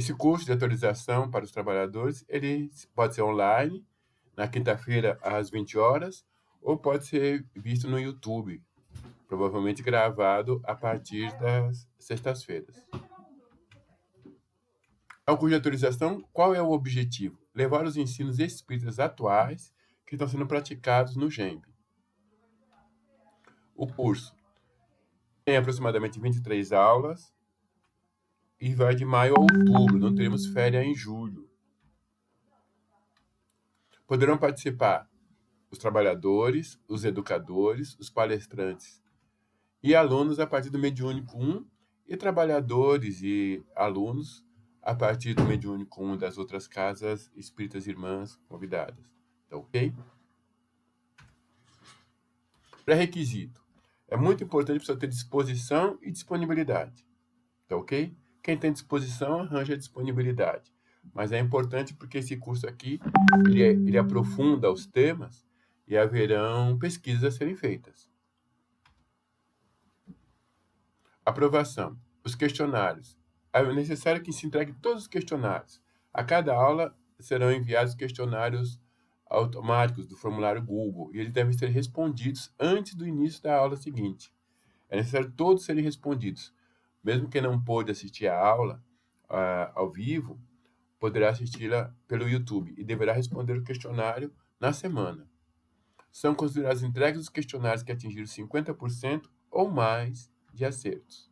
Esse curso de atualização para os trabalhadores, ele pode ser online, na quinta-feira às 20 horas, ou pode ser visto no YouTube, provavelmente gravado a partir das sextas-feiras. Ao curso de atualização, qual é o objetivo? Levar os ensinos espíritas atuais que estão sendo praticados no GEMB. O curso tem aproximadamente 23 aulas e vai de maio a outubro, não teremos férias em julho. Poderão participar os trabalhadores, os educadores, os palestrantes e alunos a partir do Mediúnico 1 e trabalhadores e alunos a partir do Mediúnico 1 das outras casas espíritas irmãs convidadas. Tá ok? Pré-requisito. É muito importante a pessoa ter disposição e disponibilidade. Tá ok? Quem tem disposição arranja disponibilidade. Mas é importante porque esse curso aqui, ele aprofunda os temas e haverão pesquisas a serem feitas. Aprovação. Os questionários. É necessário que se entregue todos os questionários. A cada aula serão enviados questionários automáticos do formulário Google e eles devem ser respondidos antes do início da aula seguinte. É necessário todos serem respondidos. Mesmo quem não pôde assistir a aula ao vivo, poderá assisti-la pelo YouTube e deverá responder o questionário na semana. São considerados entregues os questionários que atingiram 50% ou mais de acertos.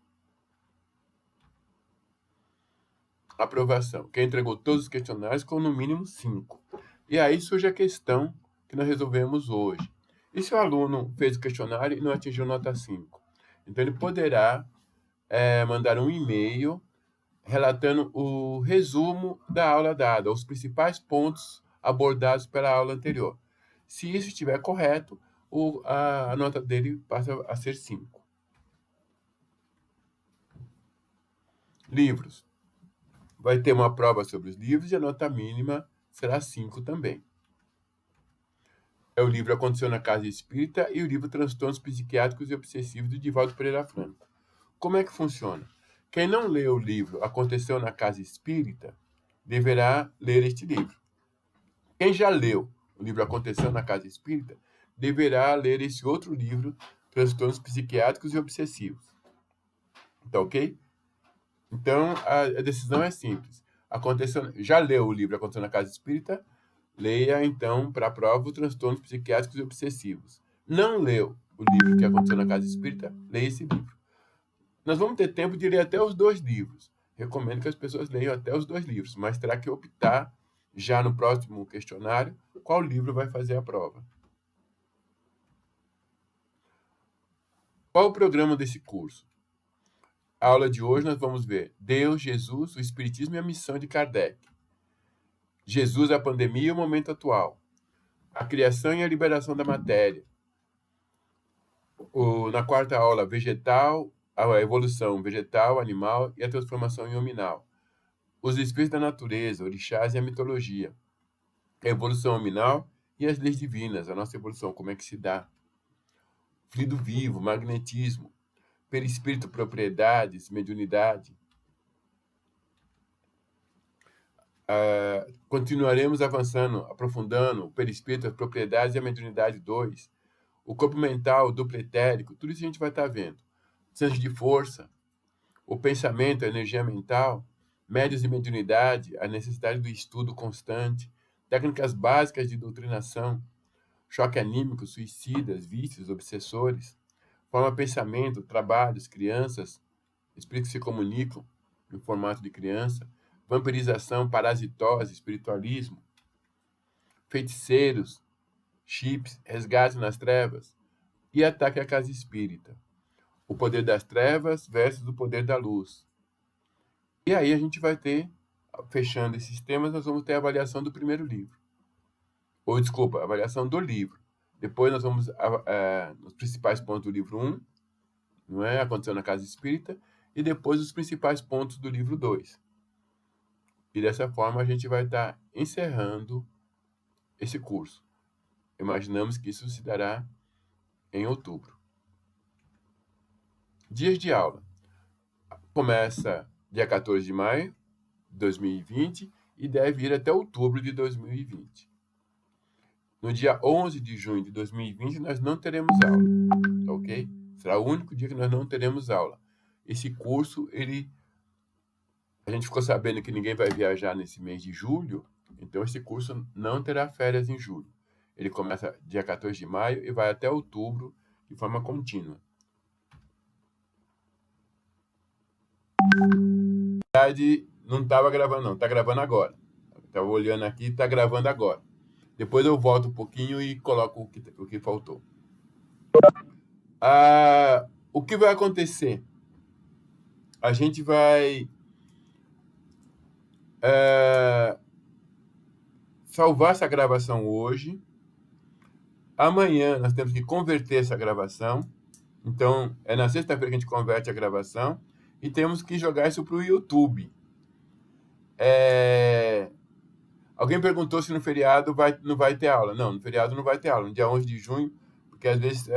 Aprovação. Quem entregou todos os questionários com no mínimo 5. E aí surge a questão que nós resolvemos hoje. E se o aluno fez o questionário e não atingiu nota 5? Então ele poderá mandar um e-mail relatando o resumo da aula dada, os principais pontos abordados pela aula anterior. Se isso estiver correto, a nota dele passa a ser 5. Livros. Vai ter uma prova sobre os livros e a nota mínima será 5 também. É o livro Aconteceu na Casa Espírita e o livro Transtornos Psiquiátricos e Obsessivos, do Divaldo Pereira Franco. Como é que funciona? Quem não leu o livro Aconteceu na Casa Espírita deverá ler este livro. Quem já leu o livro Aconteceu na Casa Espírita deverá ler esse outro livro, Transtornos Psiquiátricos e Obsessivos. Tá ok? Então, a decisão é simples. Já leu o livro Aconteceu na Casa Espírita? Leia, então, para a prova, os transtornos psiquiátricos e obsessivos. Não leu o livro que aconteceu na Casa Espírita? Leia esse livro. Nós vamos ter tempo de ler até os 2 livros. Recomendo que as pessoas leiam até os 2 livros, mas terá que optar, já no próximo questionário, qual livro vai fazer a prova. Qual o programa desse curso? A aula de hoje nós vamos ver Deus, Jesus, o Espiritismo e a missão de Kardec. Jesus, a pandemia e o momento atual. A criação e a liberação da matéria. Na quarta aula, vegetal, a evolução vegetal, animal e a transformação em hominal. Os espíritos da natureza, orixás e a mitologia. A evolução hominal e as leis divinas, a nossa evolução, como é que se dá. Fluido vivo, magnetismo, perispírito, propriedades, mediunidade. Continuaremos avançando, aprofundando o perispírito, as propriedades e a mediunidade 2. O corpo mental, o duplo etérico, tudo isso a gente vai estar vendo. Centro de força, o pensamento, a energia mental, médios de mediunidade, a necessidade do estudo constante, técnicas básicas de doutrinação, choque anímico, suicidas, vícios, obsessores, forma pensamento, trabalhos, crianças, espíritos que se comunicam no formato de criança, vampirização, parasitose, espiritualismo, feiticeiros, chips, resgate nas trevas e ataque à casa espírita. O poder das trevas versus o poder da luz. E aí a gente vai ter, fechando esses temas, nós vamos ter a avaliação do primeiro livro. Ou, desculpa, a avaliação do livro. Depois nós vamos nos principais pontos do livro 1, não é? Aconteceu na Casa Espírita, e depois os principais pontos do livro 2. E dessa forma a gente vai estar encerrando esse curso. Imaginamos que isso se dará em outubro. Dias de aula. Começa dia 14 de maio, de 2020 e deve ir até outubro de 2020. No dia 11 de junho de 2020, nós não teremos aula, tá ok? Será o único dia que nós não teremos aula. Esse curso, a gente ficou sabendo que ninguém vai viajar nesse mês de julho, então esse curso não terá férias em julho. Ele começa dia 14 de maio e vai até outubro de forma contínua. Na verdade, não estava gravando não, está gravando agora. Estava olhando aqui, está gravando agora. Depois eu volto um pouquinho e coloco o que faltou. O que vai acontecer? A gente vai salvar essa gravação hoje. Amanhã nós temos que converter essa gravação. Então, é na sexta-feira que a gente converte a gravação. E temos que jogar isso para o YouTube. Alguém perguntou se no feriado não vai ter aula. Não, no feriado não vai ter aula. No dia 11 de junho, porque às vezes...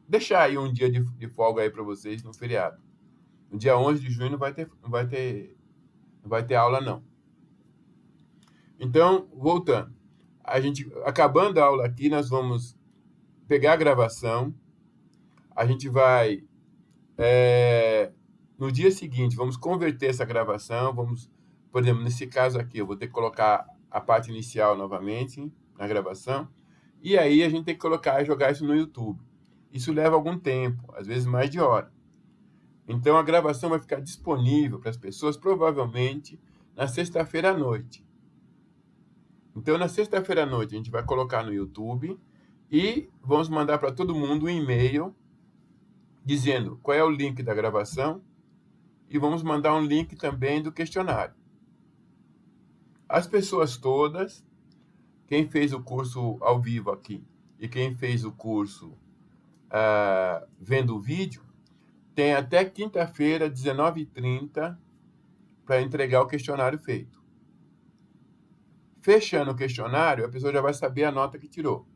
deixar aí um dia de folga aí para vocês no feriado. No dia 11 de junho não vai ter aula, não. Então, voltando. Acabando a aula aqui, nós vamos pegar a gravação. A gente vai... no dia seguinte, vamos converter essa gravação. Por exemplo, nesse caso aqui, eu vou ter que colocar a parte inicial novamente na gravação. E aí a gente tem que colocar e jogar isso no YouTube. Isso leva algum tempo, às vezes mais de hora. Então, a gravação vai ficar disponível para as pessoas, provavelmente, na sexta-feira à noite. Então, na sexta-feira à noite, a gente vai colocar no YouTube e vamos mandar para todo mundo um e-mail dizendo qual é o link da gravação e vamos mandar um link também do questionário. As pessoas todas, quem fez o curso ao vivo aqui e quem fez o curso vendo o vídeo, tem até quinta-feira, 19h30, para entregar o questionário feito. Fechando o questionário, a pessoa já vai saber a nota que tirou.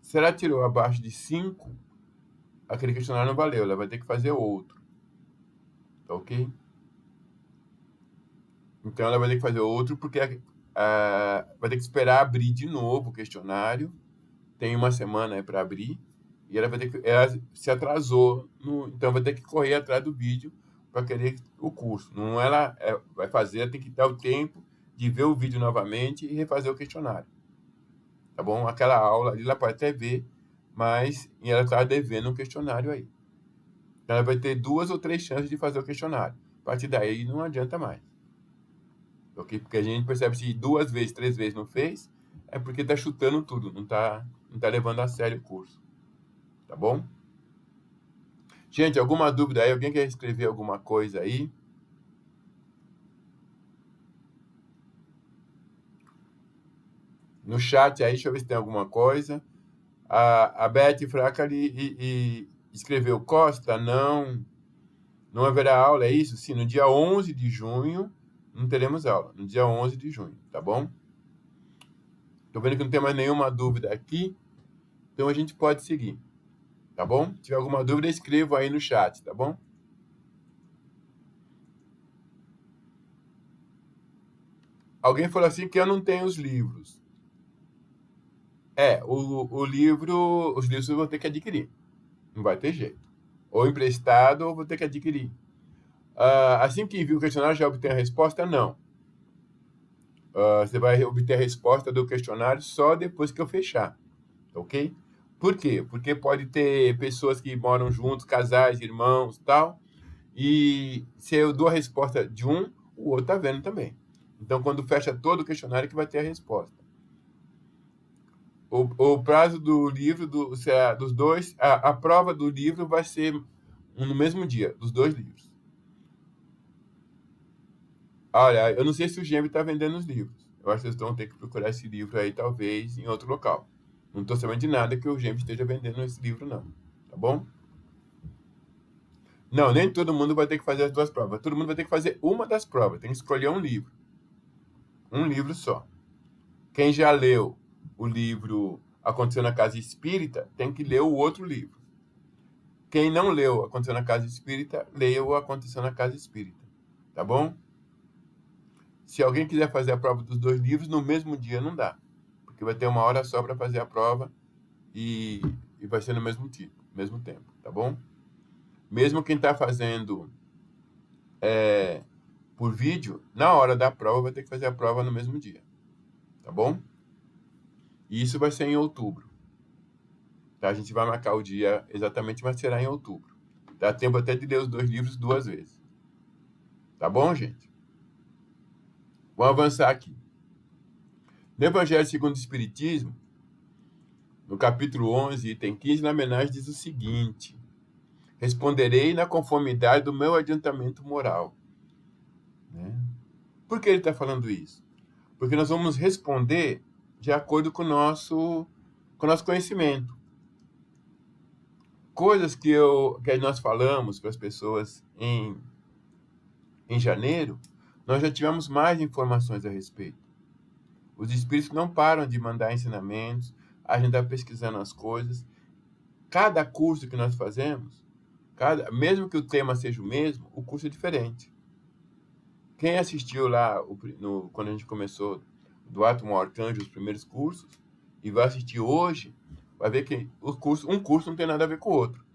Se ela tirou abaixo de 5, aquele questionário não valeu, ela vai ter que fazer outro. Tá ok? Então, ela vai ter que fazer outro porque vai ter que esperar abrir de novo o questionário. Tem uma semana para abrir. E ela se atrasou, então vai ter que correr atrás do vídeo para querer o curso. Não vai fazer, ela tem que dar o tempo de ver o vídeo novamente e refazer o questionário. Tá bom? Aquela aula ali, ela pode até ver, mas ela está devendo um questionário aí. Então, ela vai ter 2 ou 3 chances de fazer o questionário. A partir daí, não adianta mais. Ok? Porque a gente percebe se 2 vezes, 3 vezes não fez, é porque está chutando tudo, não tá levando a sério o curso. Tá bom? Gente, alguma dúvida aí? Alguém quer escrever alguma coisa aí? No chat aí, deixa eu ver se tem alguma coisa. A Beth Fraca escreveu: Costa, não haverá aula, é isso? Sim, no dia 11 de junho não teremos aula. No dia 11 de junho, tá bom? Tô vendo que não tem mais nenhuma dúvida aqui, então a gente pode seguir. Tá bom? Se tiver alguma dúvida, escreva aí no chat, tá bom? Alguém falou assim que eu não tenho os livros. Os livros eu vou ter que adquirir. Não vai ter jeito. Ou emprestado, ou vou ter que adquirir. Assim que envia o questionário, já obtém a resposta? Não. Você vai obter a resposta do questionário só depois que eu fechar. Ok? Por quê? Porque pode ter pessoas que moram juntos, casais, irmãos, tal. E se eu dou a resposta de um, o outro tá vendo também. Então, quando fecha todo o questionário, que vai ter a resposta. O prazo do livro, dos dois, a prova do livro vai ser no mesmo dia, dos 2 livros. Olha, eu não sei se o Gembe está vendendo os livros. Eu acho que vocês vão ter que procurar esse livro aí, talvez, em outro local. Não estou sabendo de nada que o Gembe esteja vendendo esse livro, não. Tá bom? Não, nem todo mundo vai ter que fazer as 2 provas. Todo mundo vai ter que fazer uma das provas. Tem que escolher um livro. Um livro só. Quem já leu o livro Aconteceu na Casa Espírita, tem que ler o outro livro. Quem não leu Aconteceu na Casa Espírita, leia o Aconteceu na Casa Espírita. Tá bom? Se alguém quiser fazer a prova dos 2 livros, no mesmo dia não dá. Porque vai ter 1 hora só para fazer a prova e vai ser no mesmo tempo, tá bom? Mesmo quem está fazendo por vídeo, na hora da prova vai ter que fazer a prova no mesmo dia, tá bom? E isso vai ser em outubro. Tá? A gente vai marcar o dia exatamente, mas será em outubro. Dá tempo até de ler os 2 livros 2 vezes. Tá bom, gente? Vamos avançar aqui. No Evangelho segundo o Espiritismo, no capítulo 11, item 15, na homenagem diz o seguinte: responderei na conformidade do meu adiantamento moral. Né? Por que ele está falando isso? Porque nós vamos responder de acordo com o nosso conhecimento. Coisas que nós falamos para as pessoas em janeiro, nós já tivemos mais informações a respeito. Os espíritos não param de mandar ensinamentos, a gente está pesquisando as coisas. Cada curso que nós fazemos, mesmo que o tema seja o mesmo, o curso é diferente. Quem assistiu lá, quando a gente começou do Átomo ao Arcanjo, os primeiros cursos, e vai assistir hoje, vai ver que um curso não tem nada a ver com o outro.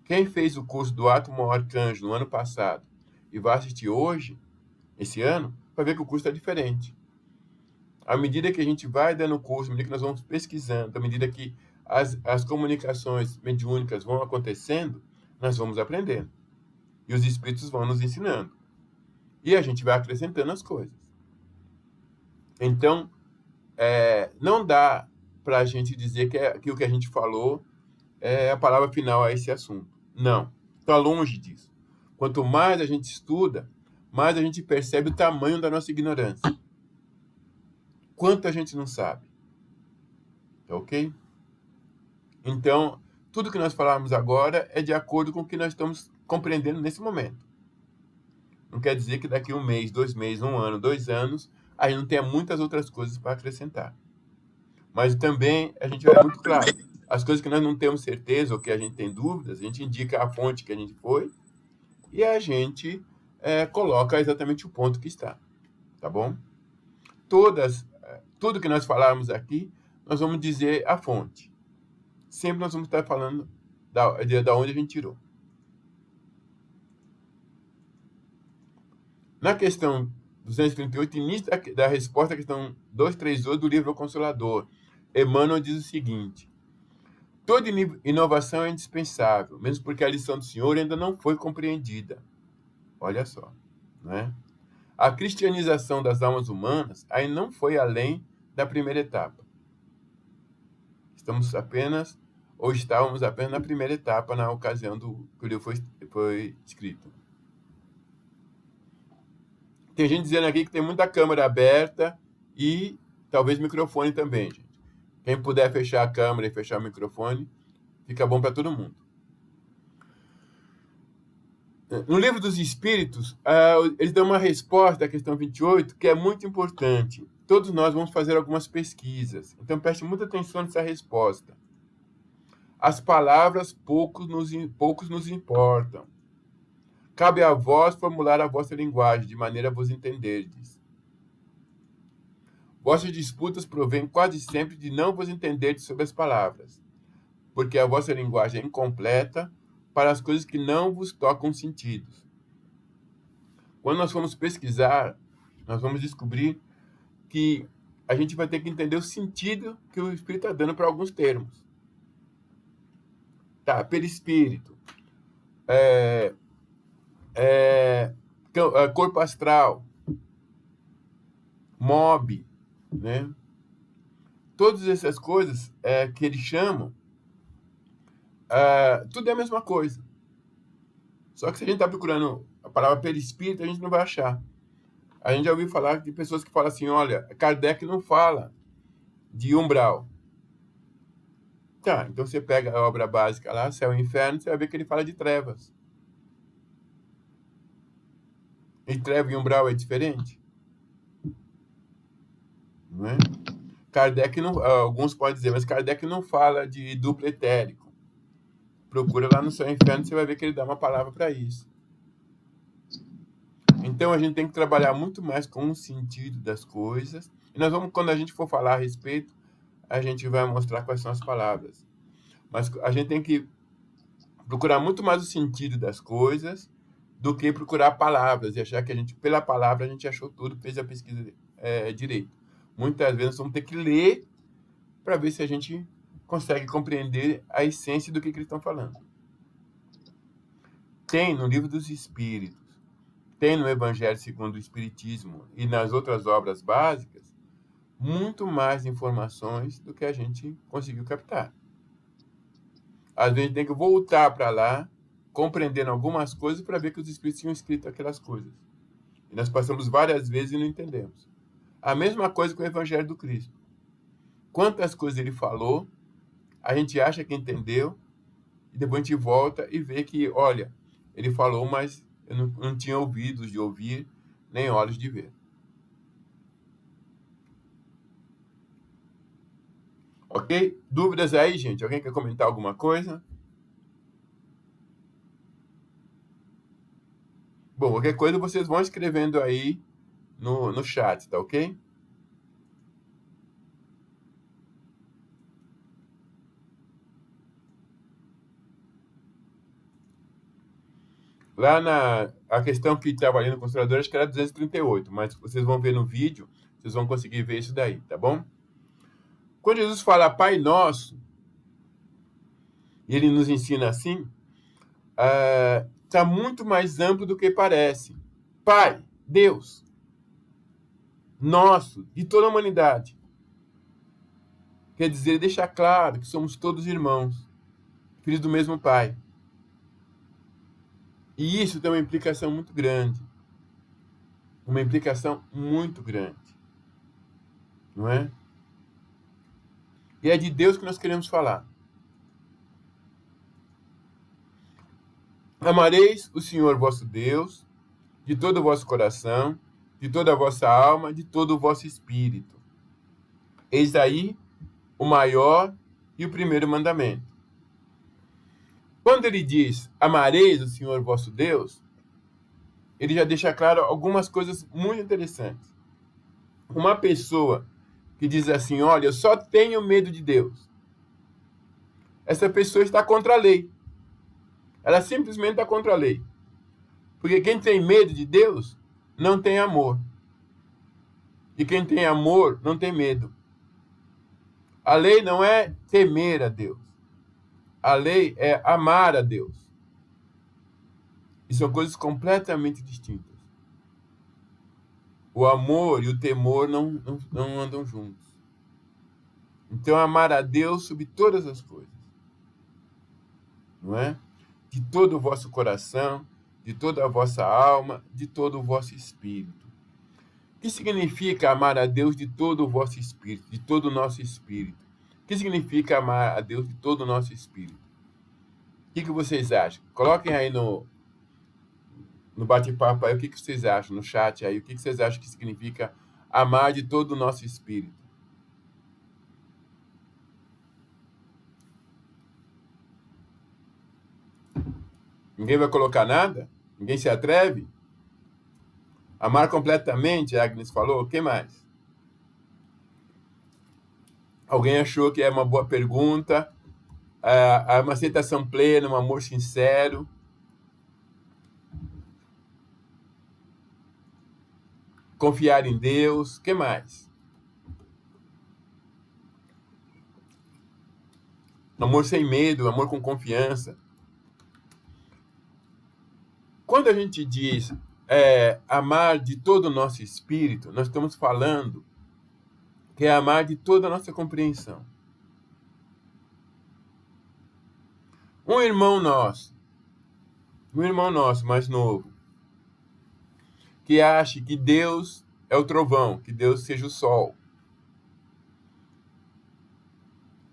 Quem fez o curso do Átomo ao Arcanjo no ano passado e vai assistir hoje, esse ano, vai ver que o curso está diferente. À medida que a gente vai dando curso, à medida que nós vamos pesquisando, à medida que as comunicações mediúnicas vão acontecendo, nós vamos aprendendo. E os espíritos vão nos ensinando. E a gente vai acrescentando as coisas. Então, não dá para a gente dizer que o que a gente falou é a palavra final a esse assunto. Não, está longe disso. Quanto mais a gente estuda, mais a gente percebe o tamanho da nossa ignorância. Quanto a gente não sabe. Tá ok? Então, tudo que nós falarmos agora é de acordo com o que nós estamos compreendendo nesse momento. Não quer dizer que daqui 1 mês, 2 meses, 1 ano, 2 anos, a gente não tenha muitas outras coisas para acrescentar. Mas também a gente vai muito claro. As coisas que nós não temos certeza ou que a gente tem dúvidas, a gente indica a fonte que a gente foi e a gente coloca exatamente o ponto que está. Tá bom? Tudo que nós falarmos aqui, nós vamos dizer a fonte. Sempre nós vamos estar falando da onde a gente tirou. Na questão 238, início da resposta à questão 238 do livro O Consolador, Emmanuel diz o seguinte: toda inovação é indispensável, mesmo porque a lição do Senhor ainda não foi compreendida. Olha só, né? A cristianização das almas humanas ainda não foi além da primeira etapa. Estávamos apenas na primeira etapa na ocasião que o livro foi escrito. Tem gente dizendo aqui que tem muita câmera aberta e talvez microfone também, gente. Quem puder fechar a câmera e fechar o microfone, fica bom para todo mundo. No Livro dos Espíritos, eles dão uma resposta à questão 28 que é muito importante. Todos nós vamos fazer algumas pesquisas, então preste muita atenção nessa resposta. As palavras poucos nos importam. Cabe a vós formular a vossa linguagem, de maneira a vos entenderdes. Vossas disputas provêm quase sempre de não vos entenderdes sobre as palavras, porque a vossa linguagem é incompleta para as coisas que não vos tocam sentidos. Quando nós formos pesquisar, nós vamos descobrir que a gente vai ter que entender o sentido que o Espírito está dando para alguns termos. Tá, perispírito, corpo astral, mob, né? Todas essas coisas que eles chamam, tudo é a mesma coisa. Só que se a gente está procurando a palavra perispírito, a gente não vai achar. A gente já ouviu falar de pessoas que falam assim, olha, Kardec não fala de umbral. Tá, então você pega a obra básica lá, Céu e Inferno, você vai ver que ele fala de trevas. E treva e umbral é diferente? Não é? Kardec não, alguns podem dizer, mas Kardec não fala de duplo etérico. Procura lá no Céu e Inferno, você vai ver que ele dá uma palavra para isso. Então a gente tem que trabalhar muito mais com o sentido das coisas. E nós vamos, quando a gente for falar a respeito, a gente vai mostrar quais são as palavras. Mas a gente tem que procurar muito mais o sentido das coisas do que procurar palavras e achar que a gente, pela palavra, a gente achou tudo, fez a pesquisa direito. Muitas vezes nós vamos ter que ler para ver se a gente consegue compreender a essência do que eles estão falando. Tem no Livro dos Espíritos, tem no Evangelho segundo o Espiritismo e nas outras obras básicas muito mais informações do que a gente conseguiu captar. Às vezes tem que voltar para lá, compreendendo algumas coisas para ver que os Espíritos tinham escrito aquelas coisas. E nós passamos várias vezes e não entendemos. A mesma coisa com o Evangelho do Cristo. Quantas coisas ele falou, a gente acha que entendeu, e depois a gente volta e vê que, olha, ele falou, mas eu não tinha ouvidos de ouvir, nem olhos de ver. Ok? Dúvidas aí, gente? Alguém quer comentar alguma coisa? Bom, qualquer coisa vocês vão escrevendo aí no chat, tá ok? Lá a questão que estava ali no considerador, acho que era 238, mas vocês vão ver no vídeo, vocês vão conseguir ver isso daí, tá bom? Quando Jesus fala Pai Nosso, e ele nos ensina assim, está muito mais amplo do que parece. Pai, Deus, nosso, de toda a humanidade. Quer dizer, deixar claro que somos todos irmãos, filhos do mesmo Pai. E isso tem uma implicação muito grande. Uma implicação muito grande. Não é? E é de Deus que nós queremos falar. Amareis o Senhor vosso Deus de todo o vosso coração, de toda a vossa alma, de todo o vosso espírito. Eis aí o maior e o primeiro mandamento. Quando ele diz amareis o Senhor vosso Deus, ele já deixa claro algumas coisas muito interessantes. Uma pessoa que diz assim, olha, eu só tenho medo de Deus. Essa pessoa está contra a lei. Ela simplesmente está contra a lei. Porque quem tem medo de Deus não tem amor. E quem tem amor não tem medo. A lei não é temer a Deus. A lei é amar a Deus. E são coisas completamente distintas. O amor e o temor não andam juntos. Então, amar a Deus sobre todas as coisas. Não é? De todo o vosso coração, de toda a vossa alma, de todo o vosso espírito. O que significa amar a Deus de todo o vosso espírito, de todo o nosso espírito? O que significa amar a Deus de todo o nosso espírito? O que vocês acham? Coloquem aí no bate-papo aí o que vocês acham, no chat aí, o que vocês acham que significa amar de todo o nosso espírito. Ninguém vai colocar nada? Ninguém se atreve? Amar completamente, a Agnes falou. O que mais? Alguém achou que é uma boa pergunta? Uma aceitação plena, um amor sincero. Confiar em Deus. O que mais? Amor sem medo, amor com confiança. Quando a gente diz amar de todo o nosso espírito, nós estamos falando que é amar de toda a nossa compreensão. Um irmão nosso mais novo, que acha que Deus é o trovão, que Deus seja o sol.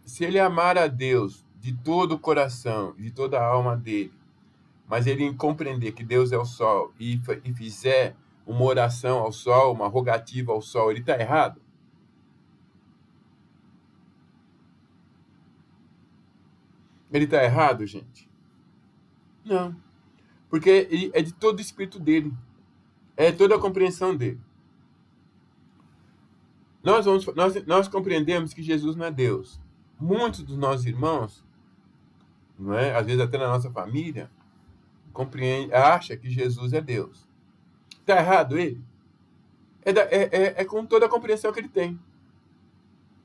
Se ele amar a Deus de todo o coração, de toda a alma dele, mas ele compreender que Deus é o sol e fizer uma oração ao sol, uma rogativa ao sol, ele está errado? Ele está errado, gente? Não. Porque é de todo o espírito dele. é toda a compreensão dele. Nós compreendemos que Jesus não é Deus. Muitos dos nossos irmãos, não é? Às vezes até na nossa família, acha que Jesus é Deus. Está errado ele? É com toda a compreensão que ele tem.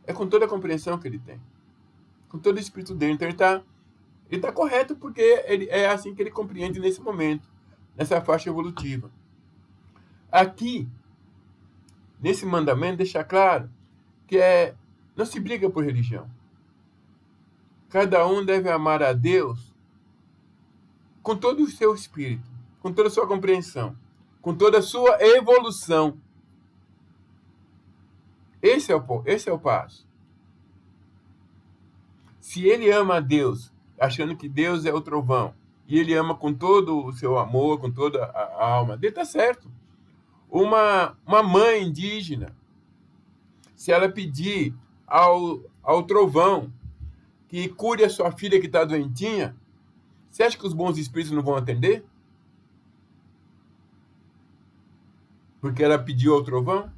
É com toda a compreensão que ele tem. Com todo o espírito dele. Então ele tá correto porque é assim que ele compreende nesse momento, nessa faixa evolutiva. Aqui, nesse mandamento, deixa claro que não se briga por religião. Cada um deve amar a Deus com todo o seu espírito, com toda a sua compreensão, com toda a sua evolução. Esse é o passo. Se ele ama a Deus, achando que Deus é o trovão, e ele ama com todo o seu amor, com toda a alma dele, tá certo. Uma mãe indígena, se ela pedir ao trovão que cure a sua filha que está doentinha, você acha que os bons espíritos não vão atender? Porque ela pediu ao trovão?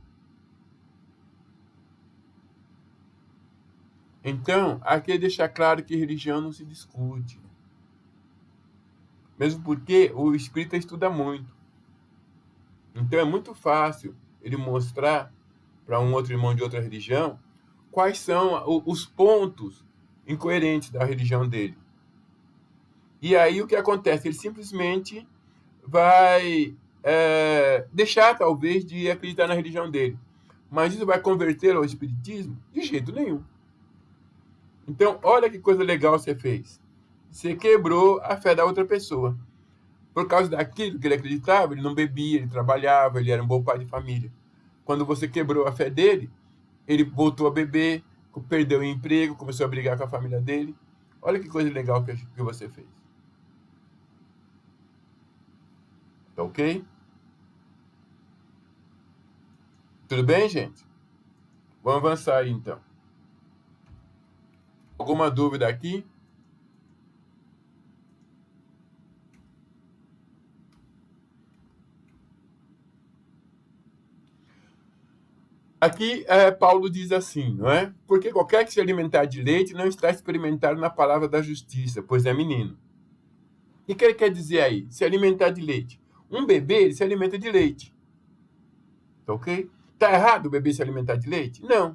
Então, aqui deixa claro que religião não se discute. Mesmo porque o espírita estuda muito. Então é muito fácil ele mostrar para um outro irmão de outra religião quais são os pontos incoerentes da religião dele. E aí o que acontece? Ele simplesmente vai deixar, talvez, de acreditar na religião dele. Mas isso vai convertê-lo ao espiritismo? De jeito nenhum. Então, olha que coisa legal você fez. Você quebrou a fé da outra pessoa. Por causa daquilo que ele acreditava, ele não bebia, ele trabalhava, ele era um bom pai de família. Quando você quebrou a fé dele, ele voltou a beber, perdeu o emprego, começou a brigar com a família dele. Olha que coisa legal que você fez. Tá ok? Tudo bem, gente? Vamos avançar aí, então. Alguma dúvida aqui? Aqui, Paulo diz assim, não é? Porque qualquer que se alimentar de leite não está experimentado na palavra da justiça, pois é menino. O que ele quer dizer aí? Se alimentar de leite. Um bebê, ele se alimenta de leite. Tá ok? Tá errado o bebê se alimentar de leite? Não.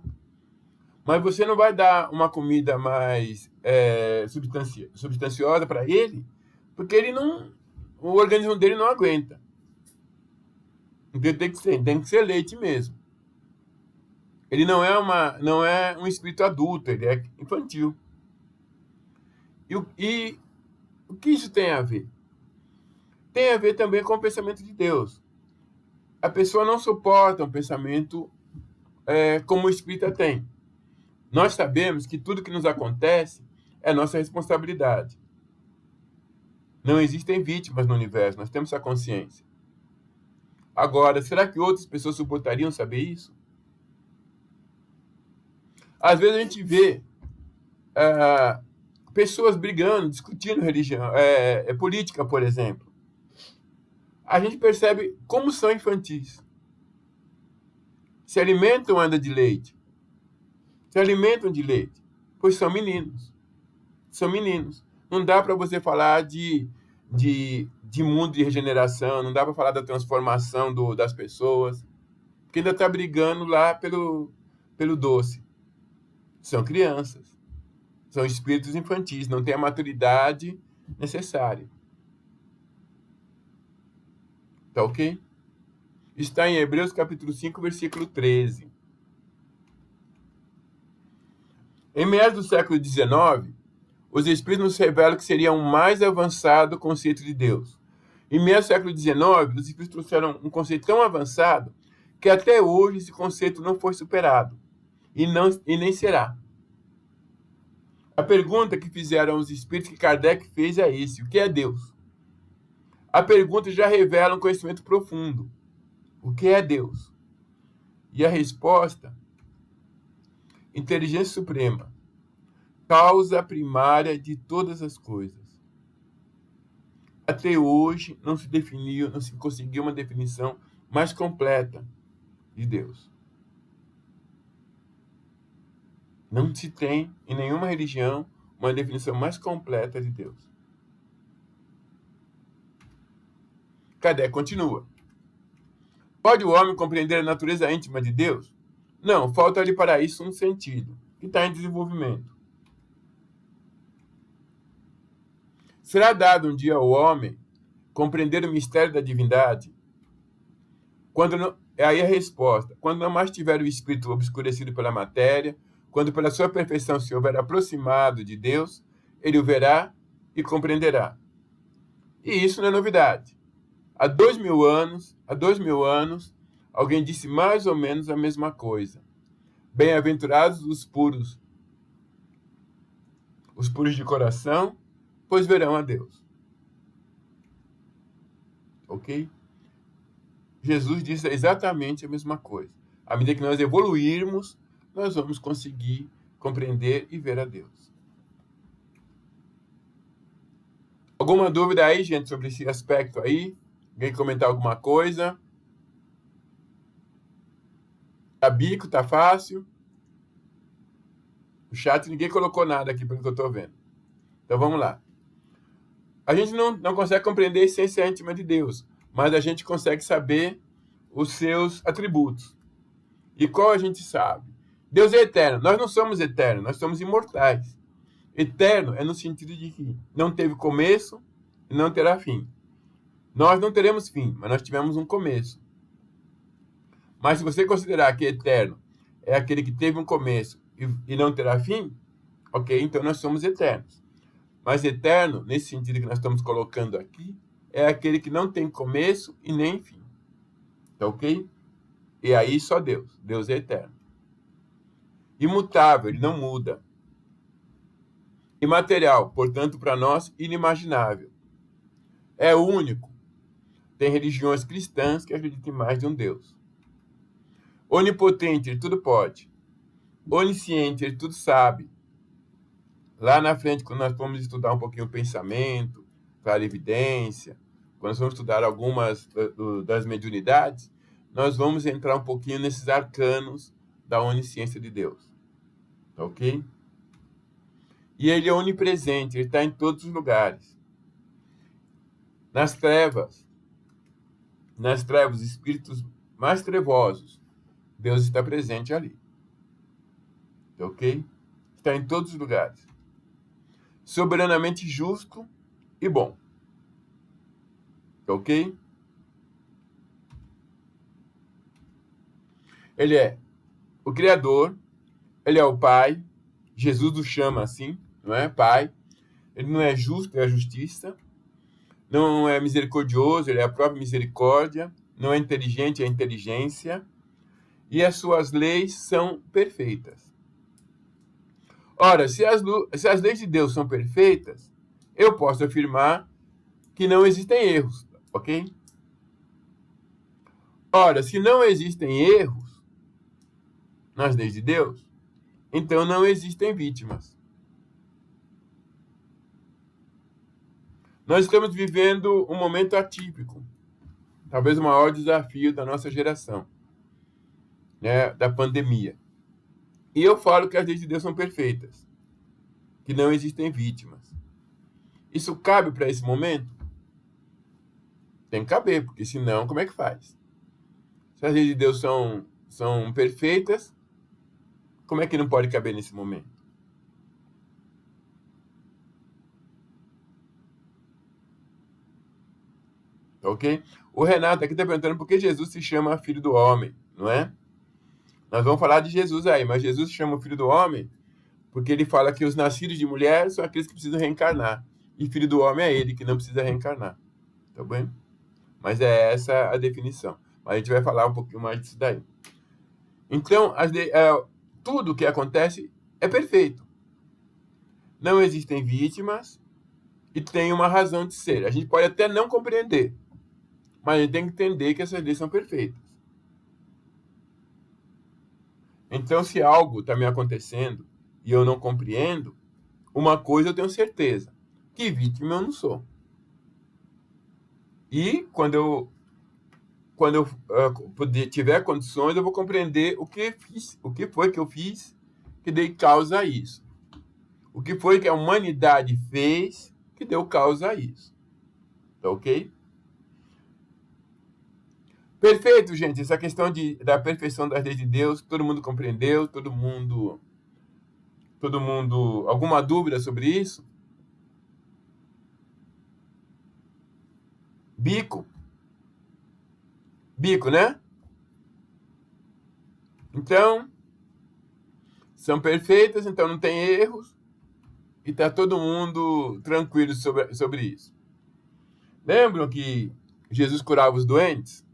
Mas você não vai dar uma comida mais substanciosa para ele, porque o organismo dele não aguenta. Então tem que ser leite mesmo. Ele não é um espírito adulto, ele é infantil. E o que isso tem a ver? Tem a ver também com o pensamento de Deus. A pessoa não suporta um pensamento como o espírita tem. Nós sabemos que tudo que nos acontece é nossa responsabilidade. Não existem vítimas no universo, nós temos essa consciência. Agora, será que outras pessoas suportariam saber isso? Às vezes a gente vê pessoas brigando, discutindo religião, política, por exemplo. A gente percebe como são infantis. Se alimentam ainda de leite. Se alimentam de leite. Pois são meninos. São meninos. Não dá para você falar de mundo de regeneração, não dá para falar da transformação das pessoas, porque ainda está brigando lá pelo doce. São crianças. São espíritos infantis, não têm a maturidade necessária. Tá ok? Está em Hebreus capítulo 5, versículo 13. Em meados do século XIX, os espíritos nos revelam que seria um mais avançado conceito de Deus. Em meados do século XIX, os espíritos trouxeram um conceito tão avançado que até hoje esse conceito não foi superado. E nem será. A pergunta que fizeram os espíritos que Kardec fez é esse: o que é Deus? A pergunta já revela um conhecimento profundo. O que é Deus? E a resposta: inteligência suprema, causa primária de todas as coisas. Até hoje não se definiu, não se conseguiu uma definição mais completa de Deus. Não se tem em nenhuma religião uma definição mais completa de Deus. Kardec continua. Pode o homem compreender a natureza íntima de Deus? Não, falta-lhe para isso um sentido, que está em desenvolvimento. Será dado um dia ao homem compreender o mistério da divindade? Quando não, é aí a resposta. Quando não mais tiver o espírito obscurecido pela matéria, quando pela sua perfeição se houver aproximado de Deus, ele o verá e compreenderá. E isso não é novidade. Há 2000 anos, alguém disse mais ou menos a mesma coisa. Bem-aventurados os puros de coração, pois verão a Deus. Ok? Jesus disse exatamente a mesma coisa. À medida que nós evoluirmos, nós vamos conseguir compreender e ver a Deus. Alguma dúvida aí, gente, sobre esse aspecto aí? Alguém comentar alguma coisa? Tá bico, tá fácil? O chat ninguém colocou nada aqui pelo que eu estou vendo. Então vamos lá. A gente não consegue compreender a essência íntima de Deus, mas a gente consegue saber os seus atributos. E qual a gente sabe? Deus é eterno. Nós não somos eternos, nós somos imortais. Eterno é no sentido de que não teve começo e não terá fim. Nós não teremos fim, mas nós tivemos um começo. Mas se você considerar que eterno é aquele que teve um começo e não terá fim, ok, então nós somos eternos. Mas eterno, nesse sentido que nós estamos colocando aqui, é aquele que não tem começo e nem fim. Tá ok? E aí só Deus. Deus é eterno. Imutável, ele não muda. Imaterial, portanto, para nós, inimaginável. É único. Tem religiões cristãs que acreditam em mais de um Deus. Onipotente, ele tudo pode. Onisciente, ele tudo sabe. Lá na frente, quando nós vamos estudar um pouquinho o pensamento, clarividência, quando nós vamos estudar algumas das mediunidades, nós vamos entrar um pouquinho nesses arcanos da onisciência de Deus. Ok? E ele é onipresente, ele está em todos os lugares. Nas trevas, espíritos mais trevosos, Deus está presente ali. Ok? Está em todos os lugares. Soberanamente justo e bom. Ok? Ele é o Criador, ele é o Pai, Jesus o chama assim, não é? Pai. Ele não é justo, é a justiça. Não é misericordioso, ele é a própria misericórdia. Não é inteligente, é a inteligência. E as suas leis são perfeitas. Ora, se as leis de Deus são perfeitas, eu posso afirmar que não existem erros, ok? Ora, se não existem erros nas leis de Deus, então não existem vítimas. Nós estamos vivendo um momento atípico, talvez o maior desafio da nossa geração, né, da pandemia. E eu falo que as leis de Deus são perfeitas, que não existem vítimas. Isso cabe para esse momento? Tem que caber, porque senão, como é que faz? Se as leis de Deus são perfeitas, como é que não pode caber nesse momento? Ok? O Renato aqui está perguntando por que Jesus se chama Filho do Homem, não é? Nós vamos falar de Jesus aí, mas Jesus se chama o Filho do Homem porque ele fala que os nascidos de mulher são aqueles que precisam reencarnar. E Filho do Homem é ele que não precisa reencarnar. Tá bem? Mas é essa a definição. Mas a gente vai falar um pouquinho mais disso daí. Então, tudo que acontece é perfeito. Não existem vítimas e tem uma razão de ser. A gente pode até não compreender, mas a gente tem que entender que essas leis são perfeitas. Então, se algo está me acontecendo e eu não compreendo, uma coisa eu tenho certeza, que vítima eu não sou. E quando quando eu tiver condições, eu vou compreender o que foi que eu fiz que dei causa a isso. O que foi que a humanidade fez que deu causa a isso. Tá ok? Perfeito, gente. Essa questão da perfeição das leis de Deus, todo mundo compreendeu, todo mundo... Alguma dúvida sobre isso? Bico, né? Então, são perfeitas, então não tem erros, e está todo mundo tranquilo sobre isso. Lembram que Jesus curava os doentes?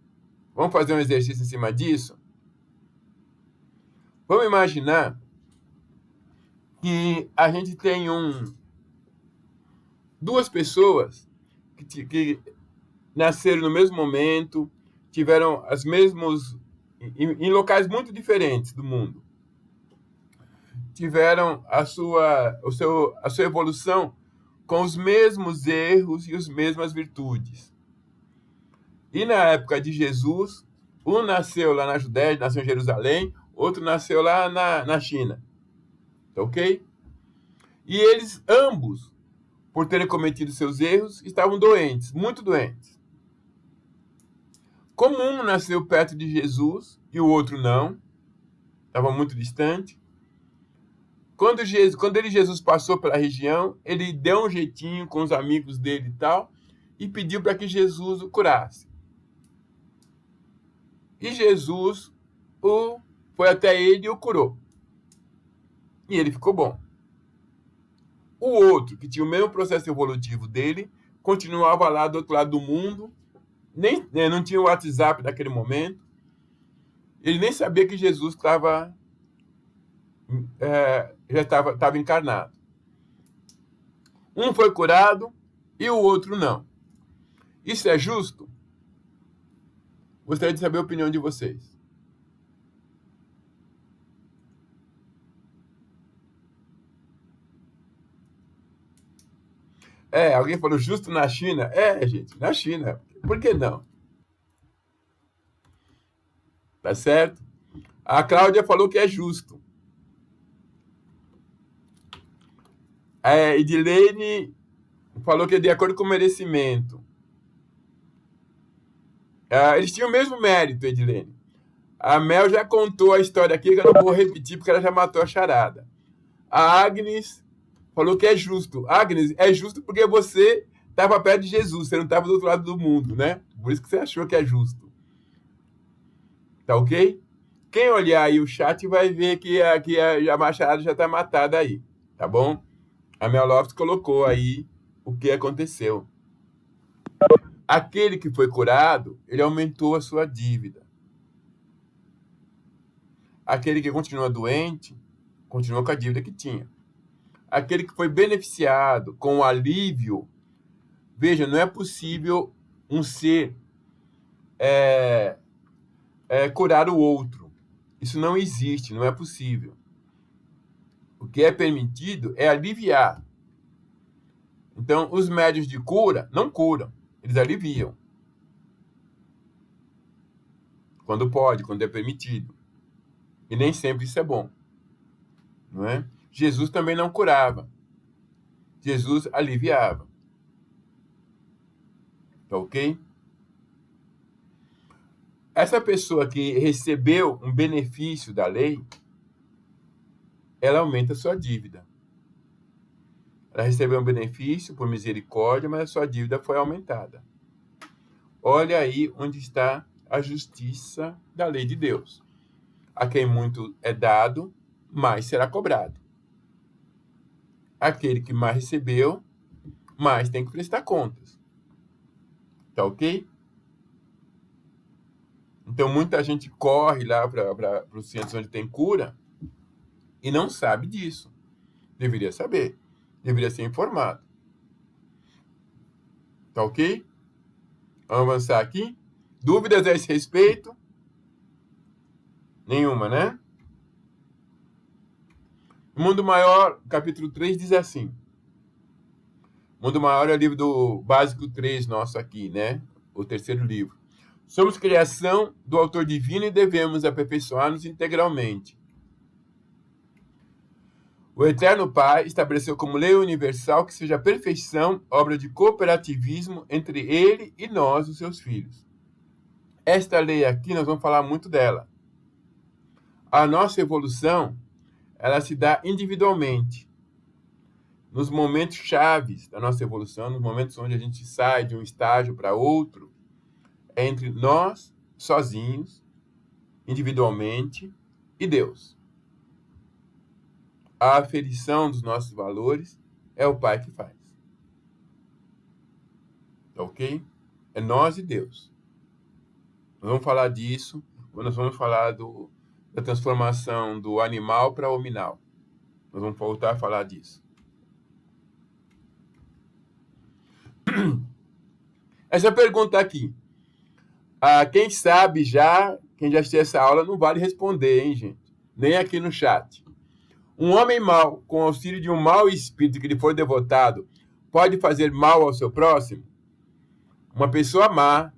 Vamos fazer um exercício em cima disso? Vamos imaginar que a gente tem duas pessoas que nasceram no mesmo momento, tiveram as mesmos... em locais muito diferentes do mundo. Tiveram a sua evolução com os mesmos erros e as mesmas virtudes. E na época de Jesus, um nasceu lá na Judéia, nasceu em Jerusalém, outro nasceu lá na China. Tá ok? E eles, ambos, por terem cometido seus erros, estavam doentes, muito doentes. Como um nasceu perto de Jesus e o outro não, estava muito distante, quando Jesus passou pela região, ele deu um jeitinho com os amigos dele e tal, e pediu para que Jesus o curasse. E Jesus foi até ele e o curou. E ele ficou bom. O outro, que tinha o mesmo processo evolutivo dele, continuava lá do outro lado do mundo, não tinha o WhatsApp naquele momento, ele nem sabia que Jesus já estava encarnado. Um foi curado e o outro não. Isso é justo? Gostaria de saber a opinião de vocês. Alguém falou justo na China? Gente, na China. Por que não? Tá certo? A Cláudia falou que é justo. Edilene falou que é de acordo com o merecimento. Eles tinham o mesmo mérito, Edilene. A Mel já contou a história aqui, que eu não vou repetir, porque ela já matou a charada. A Agnes falou que é justo. Agnes, é justo porque você estava perto de Jesus, você não estava do outro lado do mundo, né? Por isso que você achou que é justo. Tá ok? Quem olhar aí o chat vai ver que a macharada já está matada aí, tá bom? A Mel Lopes colocou aí o que aconteceu. Aquele que foi curado, ele aumentou a sua dívida. Aquele que continua doente, continua com a dívida que tinha. Aquele que foi beneficiado com o alívio, veja, não é possível um ser curar o outro. Isso não existe, não é possível. O que é permitido é aliviar. Então, os médios de cura não curam, eles aliviam. Quando pode, quando é permitido. E nem sempre isso é bom. Não é? Jesus também não curava. Jesus aliviava. Tá ok? Essa pessoa que recebeu um benefício da lei, ela aumenta a sua dívida. Ela recebeu um benefício por misericórdia, mas a sua dívida foi aumentada. Olha aí onde está a justiça da lei de Deus. A quem muito é dado, mais será cobrado. Aquele que mais recebeu, mais tem que prestar contas. Tá ok? Então, muita gente corre lá para os centros onde tem cura e não sabe disso. Deveria saber. Deveria ser informado. Tá ok? Vamos avançar aqui. Dúvidas a esse respeito? Nenhuma, né? O Mundo Maior, capítulo 3, diz assim. O Mundo Maior é o livro do Básico 3 nosso aqui, né? O terceiro livro. Somos criação do autor divino e devemos aperfeiçoar-nos integralmente. O Eterno Pai estabeleceu como lei universal que seja a perfeição, obra de cooperativismo entre ele e nós, os seus filhos. Esta lei aqui, nós vamos falar muito dela. A nossa evolução, ela se dá individualmente. Nos momentos chaves da nossa evolução, nos momentos onde a gente sai de um estágio para outro, é entre nós, sozinhos, individualmente, e Deus. A aferição dos nossos valores é o Pai que faz. Ok? É nós e Deus. Nós vamos falar disso quando nós vamos falar da transformação do animal para o hominal. Nós vamos voltar a falar disso. Essa pergunta aqui. Quem sabe já, quem já assistiu essa aula, não vale responder, hein, gente? Nem aqui no chat. Um homem mau, com auxílio de um mau espírito que lhe for devotado, pode fazer mal ao seu próximo? Uma pessoa má,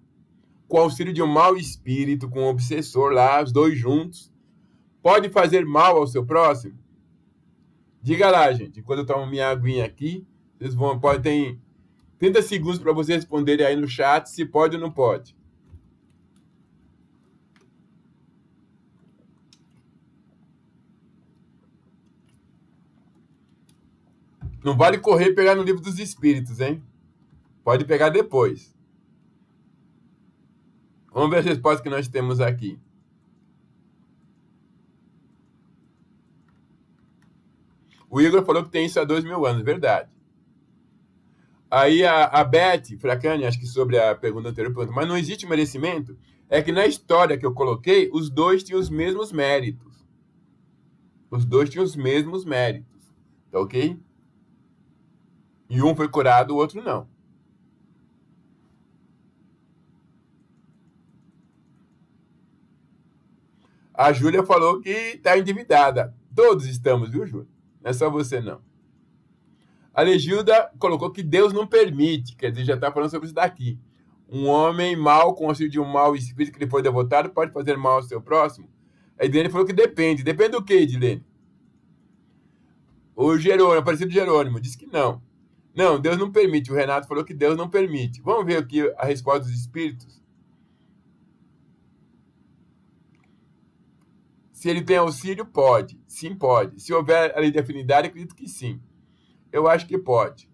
com auxílio de um mau espírito, com um obsessor lá, os dois juntos, pode fazer mal ao seu próximo? Diga lá, gente. Enquanto eu tomo minha aguinha aqui, vocês tem 30 segundos para vocês responderem aí no chat se pode ou não pode. Não vale correr e pegar no livro dos espíritos, hein? Pode pegar depois. Vamos ver as respostas que nós temos aqui. O Igor falou que tem isso há 2000 anos, verdade. Aí a Beth Fracani, acho que sobre a pergunta anterior, pergunta, mas não existe merecimento? É que na história que eu coloquei, os dois tinham os mesmos méritos. Os dois tinham os mesmos méritos. Tá ok? E um foi curado, o outro não. A Júlia falou que está endividada. Todos estamos, viu, Júlia? Não é só você, não. A Legilda colocou que Deus não permite. Quer dizer, já está falando sobre isso daqui. Um homem mau, com auxílio de um mau espírito que lhe foi devotado, pode fazer mal ao seu próximo? A Edilene falou que depende. Depende do quê, Edilene? O Jerônimo, Aparecido Jerônimo, disse que não. Não, Deus não permite. O Renato falou que Deus não permite. Vamos ver aqui a resposta dos espíritos. Se ele tem auxílio, pode. Sim, pode. Se houver a lei de afinidade, acredito que sim. Eu acho que pode.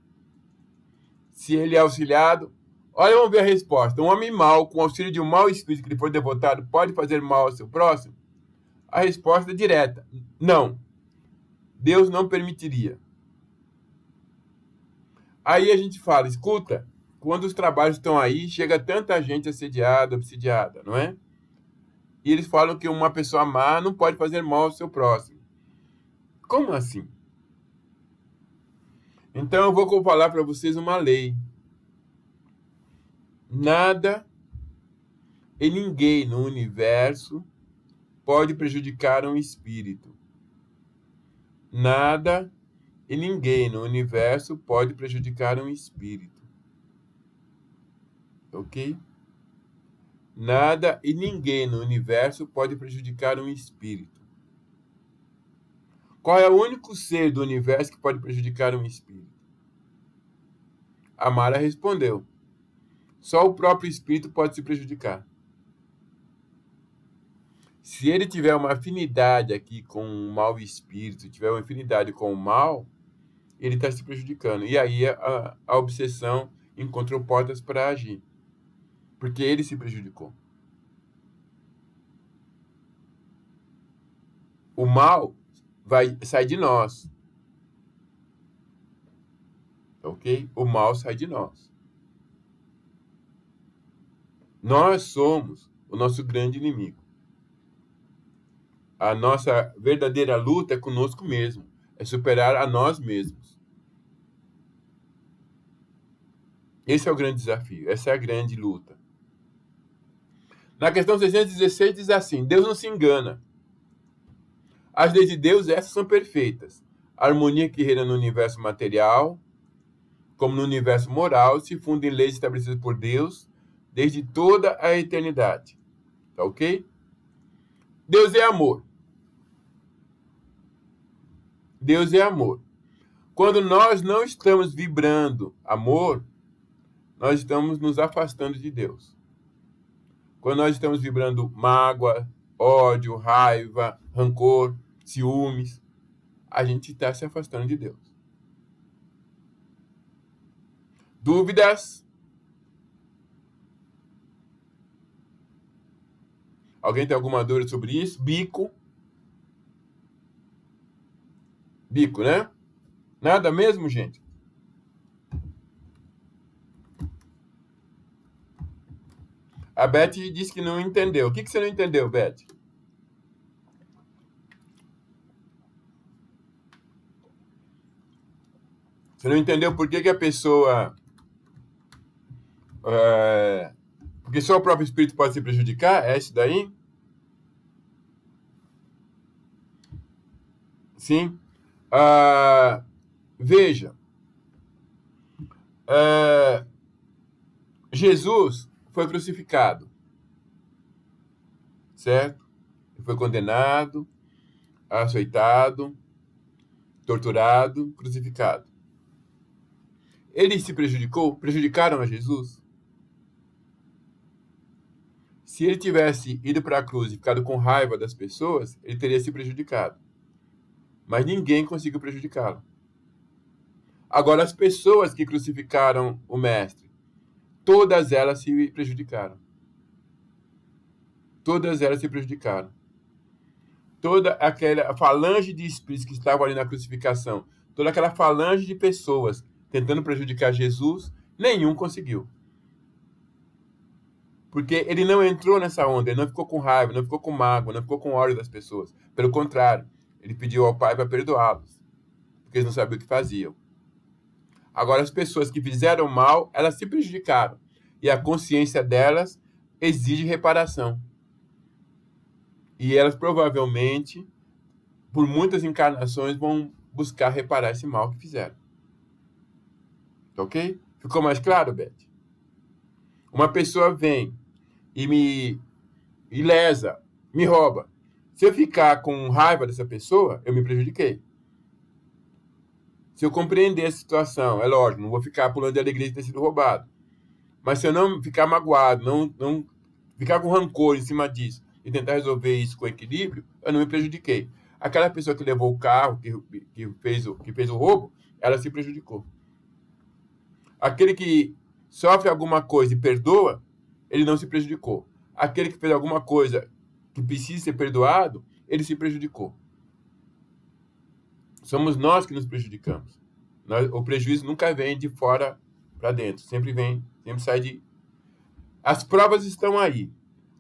Se ele é auxiliado... Olha, vamos ver a resposta. Um homem mau, com auxílio de um mau espírito que lhe for devotado, pode fazer mal ao seu próximo? A resposta é direta. Não. Deus não permitiria. Aí a gente fala, escuta, quando os trabalhos estão aí, chega tanta gente assediada, obsidiada, não é? E eles falam que uma pessoa má não pode fazer mal ao seu próximo. Como assim? Então eu vou falar para vocês uma lei. Nada e ninguém no universo pode prejudicar um espírito. Nada e ninguém no universo pode prejudicar um espírito. Ok? Nada e ninguém no universo pode prejudicar um espírito. Qual é o único ser do universo que pode prejudicar um espírito? A Mara respondeu. Só o próprio espírito pode se prejudicar. Se ele tiver uma afinidade aqui com um mau espírito, tiver uma afinidade com o mal, ele está se prejudicando. E aí a obsessão encontrou portas para agir. Porque ele se prejudicou. O mal vai sair de nós. Ok? O mal sai de nós. Nós somos o nosso grande inimigo. A nossa verdadeira luta é conosco mesmo. É superar a nós mesmos. Esse é o grande desafio. Essa é a grande luta. Na questão 616 diz assim, Deus não se engana. As leis de Deus, essas são perfeitas. A harmonia que reina no universo material, como no universo moral, se funde em leis estabelecidas por Deus, desde toda a eternidade. Tá ok? Deus é amor. Deus é amor. Quando nós não estamos vibrando amor, nós estamos nos afastando de Deus. Quando nós estamos vibrando mágoa, ódio, raiva, rancor, ciúmes, a gente está se afastando de Deus. Dúvidas? Alguém tem alguma dúvida sobre isso? Bico? Bico, né? Nada mesmo, gente? A Beth disse que não entendeu. O que você não entendeu, Beth? Você não entendeu por que a pessoa... porque só o próprio espírito pode se prejudicar? É isso daí? Sim. Veja. Jesus foi crucificado. Certo? Ele foi condenado, açoitado, torturado, crucificado. Ele se prejudicou? Prejudicaram a Jesus? Se ele tivesse ido para a cruz e ficado com raiva das pessoas, ele teria se prejudicado. Mas ninguém conseguiu prejudicá-lo. Agora, as pessoas que crucificaram o Mestre, todas elas se prejudicaram. Todas elas se prejudicaram. Toda aquela falange de espíritos que estavam ali na crucificação, toda aquela falange de pessoas tentando prejudicar Jesus, nenhum conseguiu. Porque ele não entrou nessa onda, ele não ficou com raiva, não ficou com mágoa, não ficou com ódio das pessoas. Pelo contrário, ele pediu ao Pai para perdoá-los, porque eles não sabiam o que faziam. Agora, as pessoas que fizeram mal, elas se prejudicaram. E a consciência delas exige reparação. E elas provavelmente, por muitas encarnações, vão buscar reparar esse mal que fizeram. Ok? Ficou mais claro, Beth? Uma pessoa vem e lesa, me rouba. Se eu ficar com raiva dessa pessoa, eu me prejudiquei. Se eu compreender a situação, é lógico, não vou ficar pulando de alegria de ter sido roubado. Mas se eu não ficar magoado, não ficar com rancor em cima disso e tentar resolver isso com equilíbrio, eu não me prejudiquei. Aquela pessoa que levou o carro, que fez o roubo, ela se prejudicou. Aquele que sofre alguma coisa e perdoa, ele não se prejudicou. Aquele que fez alguma coisa que precisa ser perdoado, ele se prejudicou. Somos nós que nos prejudicamos. O prejuízo nunca vem de fora para dentro, sempre sai de... As provas estão aí.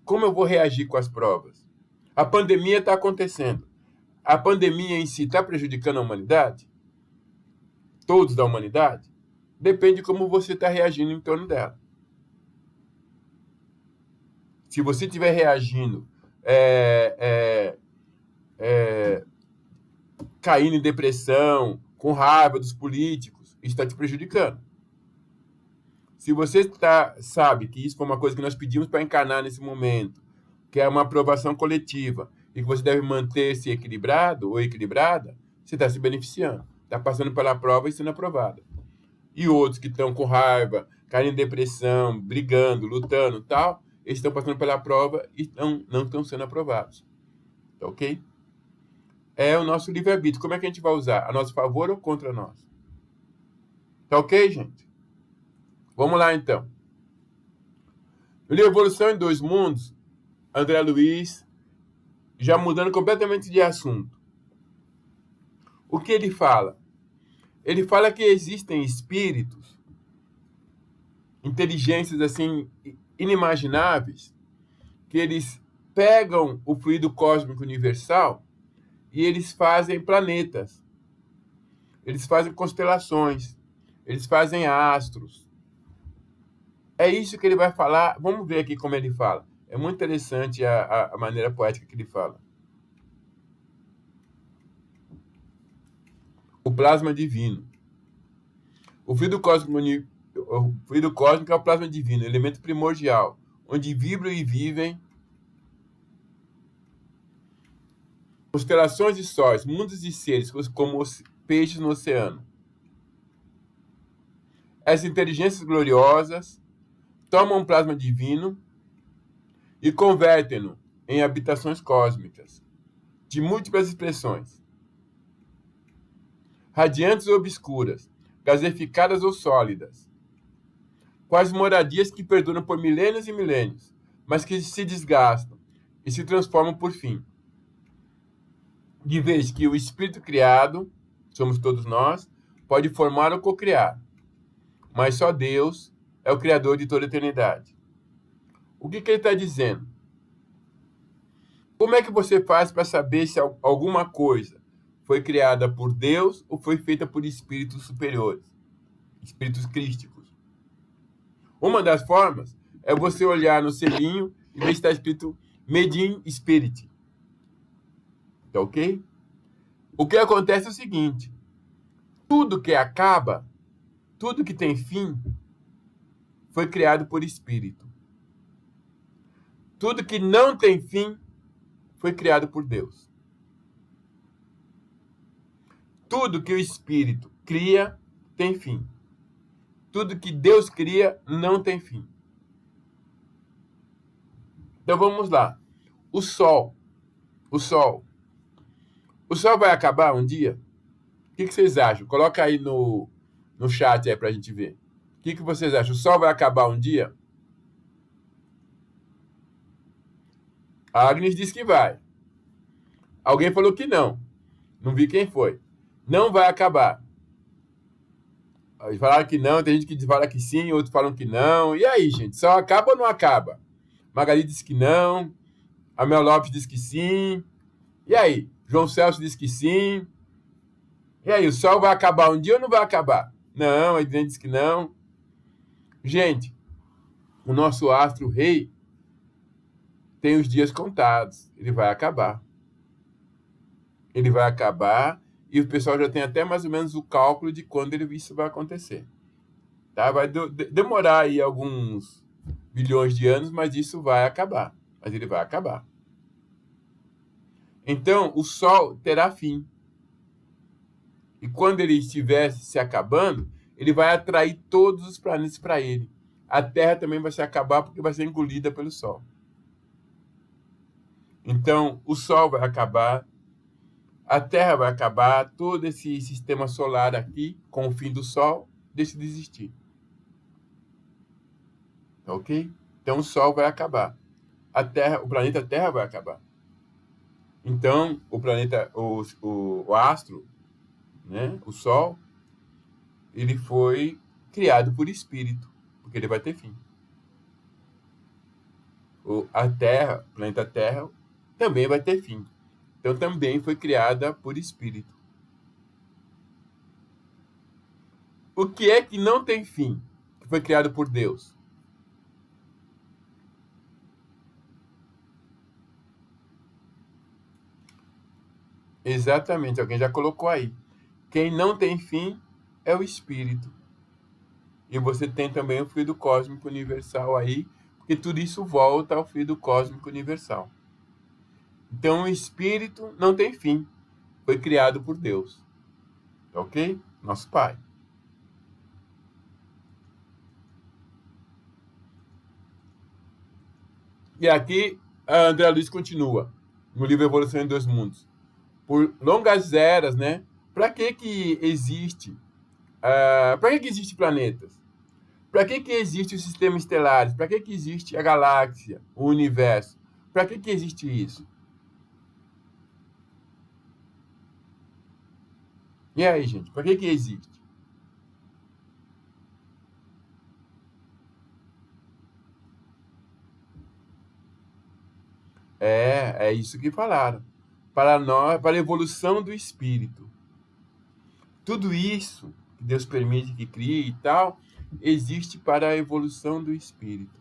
Como eu vou reagir com as provas? A pandemia está acontecendo. A pandemia em si está prejudicando a humanidade? Todos da humanidade? Depende de como você está reagindo em torno dela. Se você estiver reagindo caindo em depressão, com raiva dos políticos, isso está te prejudicando. Se você sabe que isso foi uma coisa que nós pedimos para encarnar nesse momento, que é uma aprovação coletiva, e que você deve manter-se equilibrado ou equilibrada, você está se beneficiando. Está passando pela prova e sendo aprovada. E outros que estão com raiva, caindo em depressão, brigando, lutando e tal, eles estão passando pela prova e não estão sendo aprovados. Tá ok? É o nosso livre-arbítrio. Como é que a gente vai usar? A nosso favor ou contra nós? Tá ok, gente? Vamos lá, então. No livro Evolução em Dois Mundos, André Luiz, já mudando completamente de assunto. O que ele fala? Ele fala que existem espíritos, inteligências assim inimagináveis, que eles pegam o fluido cósmico universal e eles fazem planetas, eles fazem constelações, eles fazem astros. É isso que ele vai falar. Vamos ver aqui como ele fala. É muito interessante a maneira poética que ele fala. O plasma divino. O fluido cósmico O fluido cósmico é o plasma divino, elemento primordial, onde vibram e vivem constelações de sóis, mundos de seres, como os peixes no oceano. Essas inteligências gloriosas tomam um plasma divino e convertem-no em habitações cósmicas, de múltiplas expressões, radiantes ou obscuras, gaseificadas ou sólidas, quais moradias que perduram por milênios e milênios, mas que se desgastam e se transformam por fim. De vez que o espírito criado, somos todos nós, pode formar ou cocriar, mas só Deus é o criador de toda a eternidade. O que ele está dizendo? Como é que você faz para saber se alguma coisa foi criada por Deus ou foi feita por espíritos superiores, espíritos crísticos? Uma das formas é você olhar no selinho e ver se está escrito Made in Spirit. Tá ok? O que acontece é o seguinte: tudo que acaba, tudo que tem fim, foi criado por espírito. Tudo que não tem fim foi criado por Deus. Tudo que o espírito cria tem fim. Tudo que Deus cria não tem fim. Então vamos lá. O Sol vai acabar um dia? O que vocês acham? Coloca aí no chat aí pra gente ver. O que vocês acham? O Sol vai acabar um dia? A Agnes disse que vai. Alguém falou que não. Não vi quem foi. Não vai acabar. Falaram que não, tem gente que fala que sim, outros falam que não. E aí, gente? Só acaba ou não acaba? Magali disse que não. A Mel Lopes disse que sim. E aí? João Celso disse que sim. E aí, o Sol vai acabar um dia ou não vai acabar? Não, a Edilene disse que não. Gente, o nosso astro rei tem os dias contados. Ele vai acabar. Ele vai acabar e o pessoal já tem até mais ou menos o cálculo de quando isso vai acontecer. Tá? Vai demorar aí alguns bilhões de anos, mas isso vai acabar. Mas ele vai acabar. Então, o Sol terá fim. E quando ele estiver se acabando, ele vai atrair todos os planetas para ele. A Terra também vai se acabar porque vai ser engolida pelo Sol. Então, o Sol vai acabar, a Terra vai acabar, todo esse sistema solar aqui, com o fim do Sol, deixa de existir. Ok? Então, o Sol vai acabar. A Terra, o planeta Terra vai acabar. Então, o planeta, o astro, né, o Sol, ele foi criado por espírito, porque ele vai ter fim. A Terra, o planeta Terra, também vai ter fim. Então, também foi criada por espírito. O que é que não tem fim, que foi criado por Deus? Exatamente, alguém já colocou aí. Quem não tem fim é o espírito. E você tem também o fluido cósmico universal aí, porque tudo isso volta ao fluido cósmico universal. Então, o espírito não tem fim. Foi criado por Deus. Ok? Nosso Pai. E aqui, a André Luiz continua, no livro Evolução em Dois Mundos. Por longas eras, né? Para que existe? Para que existe planetas? Para que existe o sistema estelar? Para que existe a galáxia, o universo? Para que existe isso? E aí, gente, para que existe? É isso que falaram. Para nós, para a evolução do espírito. Tudo isso que Deus permite que crie e tal, existe para a evolução do espírito.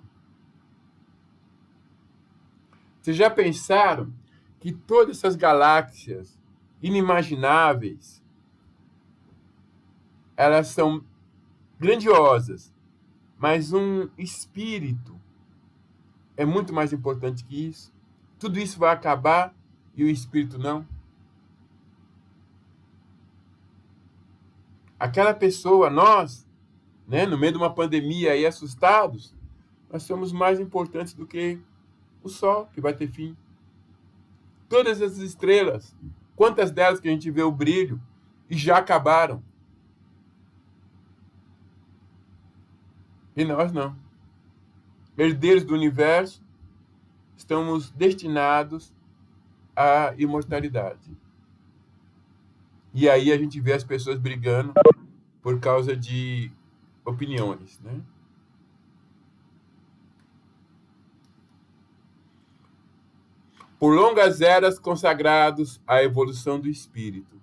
Vocês já pensaram que todas essas galáxias inimagináveis, elas são grandiosas, Mas um espírito é muito mais importante que isso. Tudo isso vai acabar e o espírito não. Aquela pessoa, nós, né, no meio de uma pandemia aí assustados, nós somos mais importantes do que o sol, que vai ter fim. Todas as estrelas, quantas delas que a gente vê o brilho e já acabaram? E nós não. Herdeiros do universo, estamos destinados à imortalidade. E aí a gente vê as pessoas brigando por causa de opiniões, né? Por longas eras consagrados à evolução do espírito,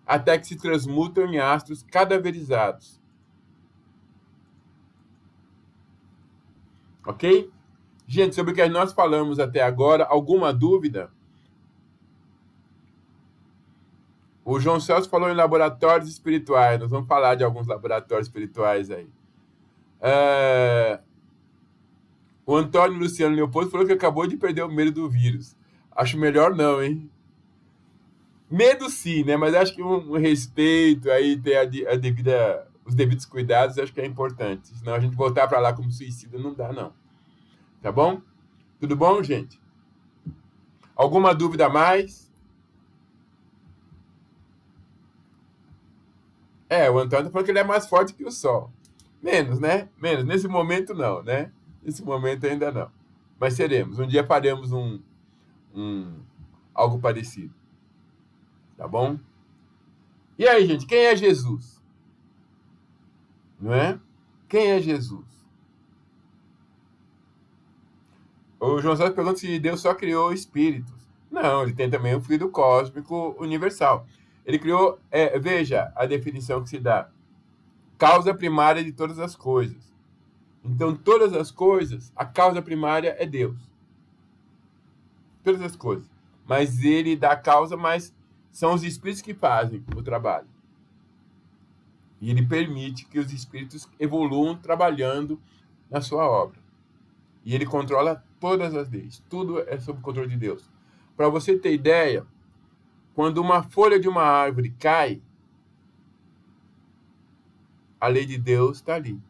até que se transmutam em astros cadaverizados. Ok? Gente, sobre o que nós falamos até agora, alguma dúvida? O João Celso falou em laboratórios espirituais. Nós vamos falar de alguns laboratórios espirituais aí. O Antônio Luciano Leopoldo falou que acabou de perder o medo do vírus. Acho melhor não, hein? Medo sim, né? Mas acho que um respeito aí, ter os devidos cuidados, acho que é importante. Senão a gente voltar para lá como suicida não dá, não. Tá bom? Tudo bom, gente? Alguma dúvida a mais? O Antônio falou que ele é mais forte que o Sol. Menos, né? Menos. Nesse momento, não, né? Nesse momento ainda não. Mas seremos. Um dia faremos algo parecido. Tá bom? E aí, gente, quem é Jesus? Não é? Quem é Jesus? O João Salles pergunta se Deus só criou espíritos. Não, ele tem também o fluido cósmico universal. Ele criou, veja a definição que se dá. Causa primária de todas as coisas. Então, todas as coisas, a causa primária é Deus. Todas as coisas. Mas ele dá a causa, mas são os espíritos que fazem o trabalho. E ele permite que os espíritos evoluam trabalhando na sua obra. E ele controla todas as leis. Tudo é sob o controle de Deus. Para você ter ideia, quando uma folha de uma árvore cai, a lei de Deus está ali.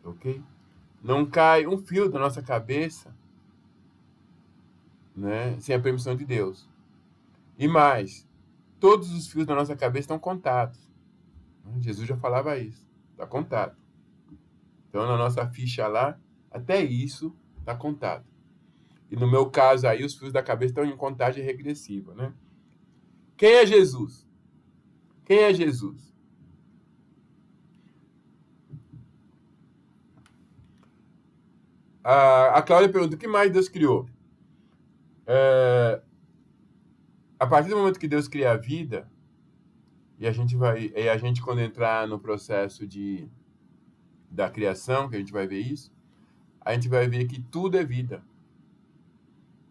Ok? Não cai um fio da nossa cabeça, né, sem a permissão de Deus. E mais, todos os fios da nossa cabeça estão contados. Jesus já falava isso. Está contado. Então, na nossa ficha lá, até isso está contado. E no meu caso aí, os fios da cabeça estão em contagem regressiva, né? Quem é Jesus? Quem é Jesus? A Cláudia pergunta, o que mais Deus criou? A partir do momento que Deus cria a vida, e a gente quando entrar no processo da criação, que a gente vai ver isso, a gente vai ver que tudo é vida.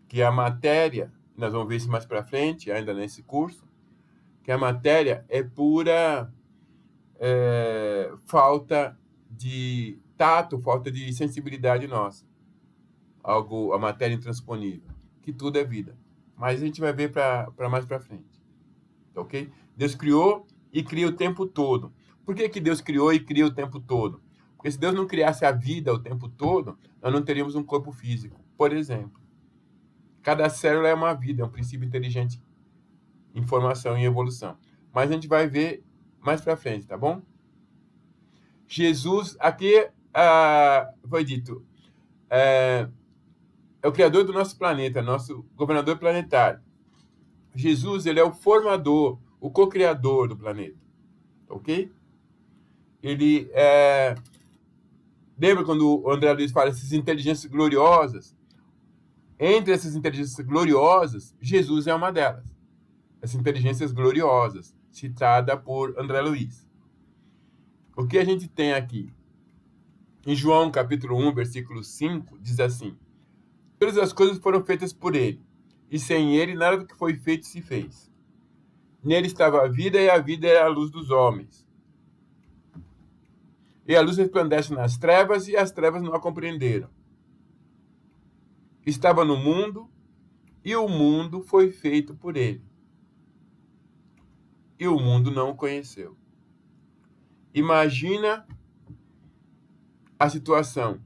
Que a matéria, nós vamos ver isso mais para frente, ainda nesse curso, que a matéria é pura falta de tato, falta de sensibilidade nossa. A matéria intransponível. Que tudo é vida. Mas a gente vai ver para mais para frente. Ok? Deus criou e cria o tempo todo. Por que Deus criou e cria o tempo todo? Porque se Deus não criasse a vida o tempo todo, nós não teríamos um corpo físico. Por exemplo, cada célula é uma vida, é um princípio inteligente em formação e evolução. Mas a gente vai ver mais para frente, tá bom? Jesus, aqui foi dito, é o criador do nosso planeta, nosso governador planetário. Jesus, ele é o formador, o co-criador do planeta, ok? Ele lembra quando o André Luiz fala essas inteligências gloriosas? Entre essas inteligências gloriosas, Jesus é uma delas. Essas inteligências gloriosas, citada por André Luiz. O que a gente tem aqui? Em João, capítulo 1, versículo 5, diz assim: todas as coisas foram feitas por ele, e sem ele nada do que foi feito se fez. Nele estava a vida, e a vida era a luz dos homens. E a luz resplandece nas trevas, e as trevas não a compreenderam. Estava no mundo, e o mundo foi feito por ele. E o mundo não o conheceu. Imagina a situação.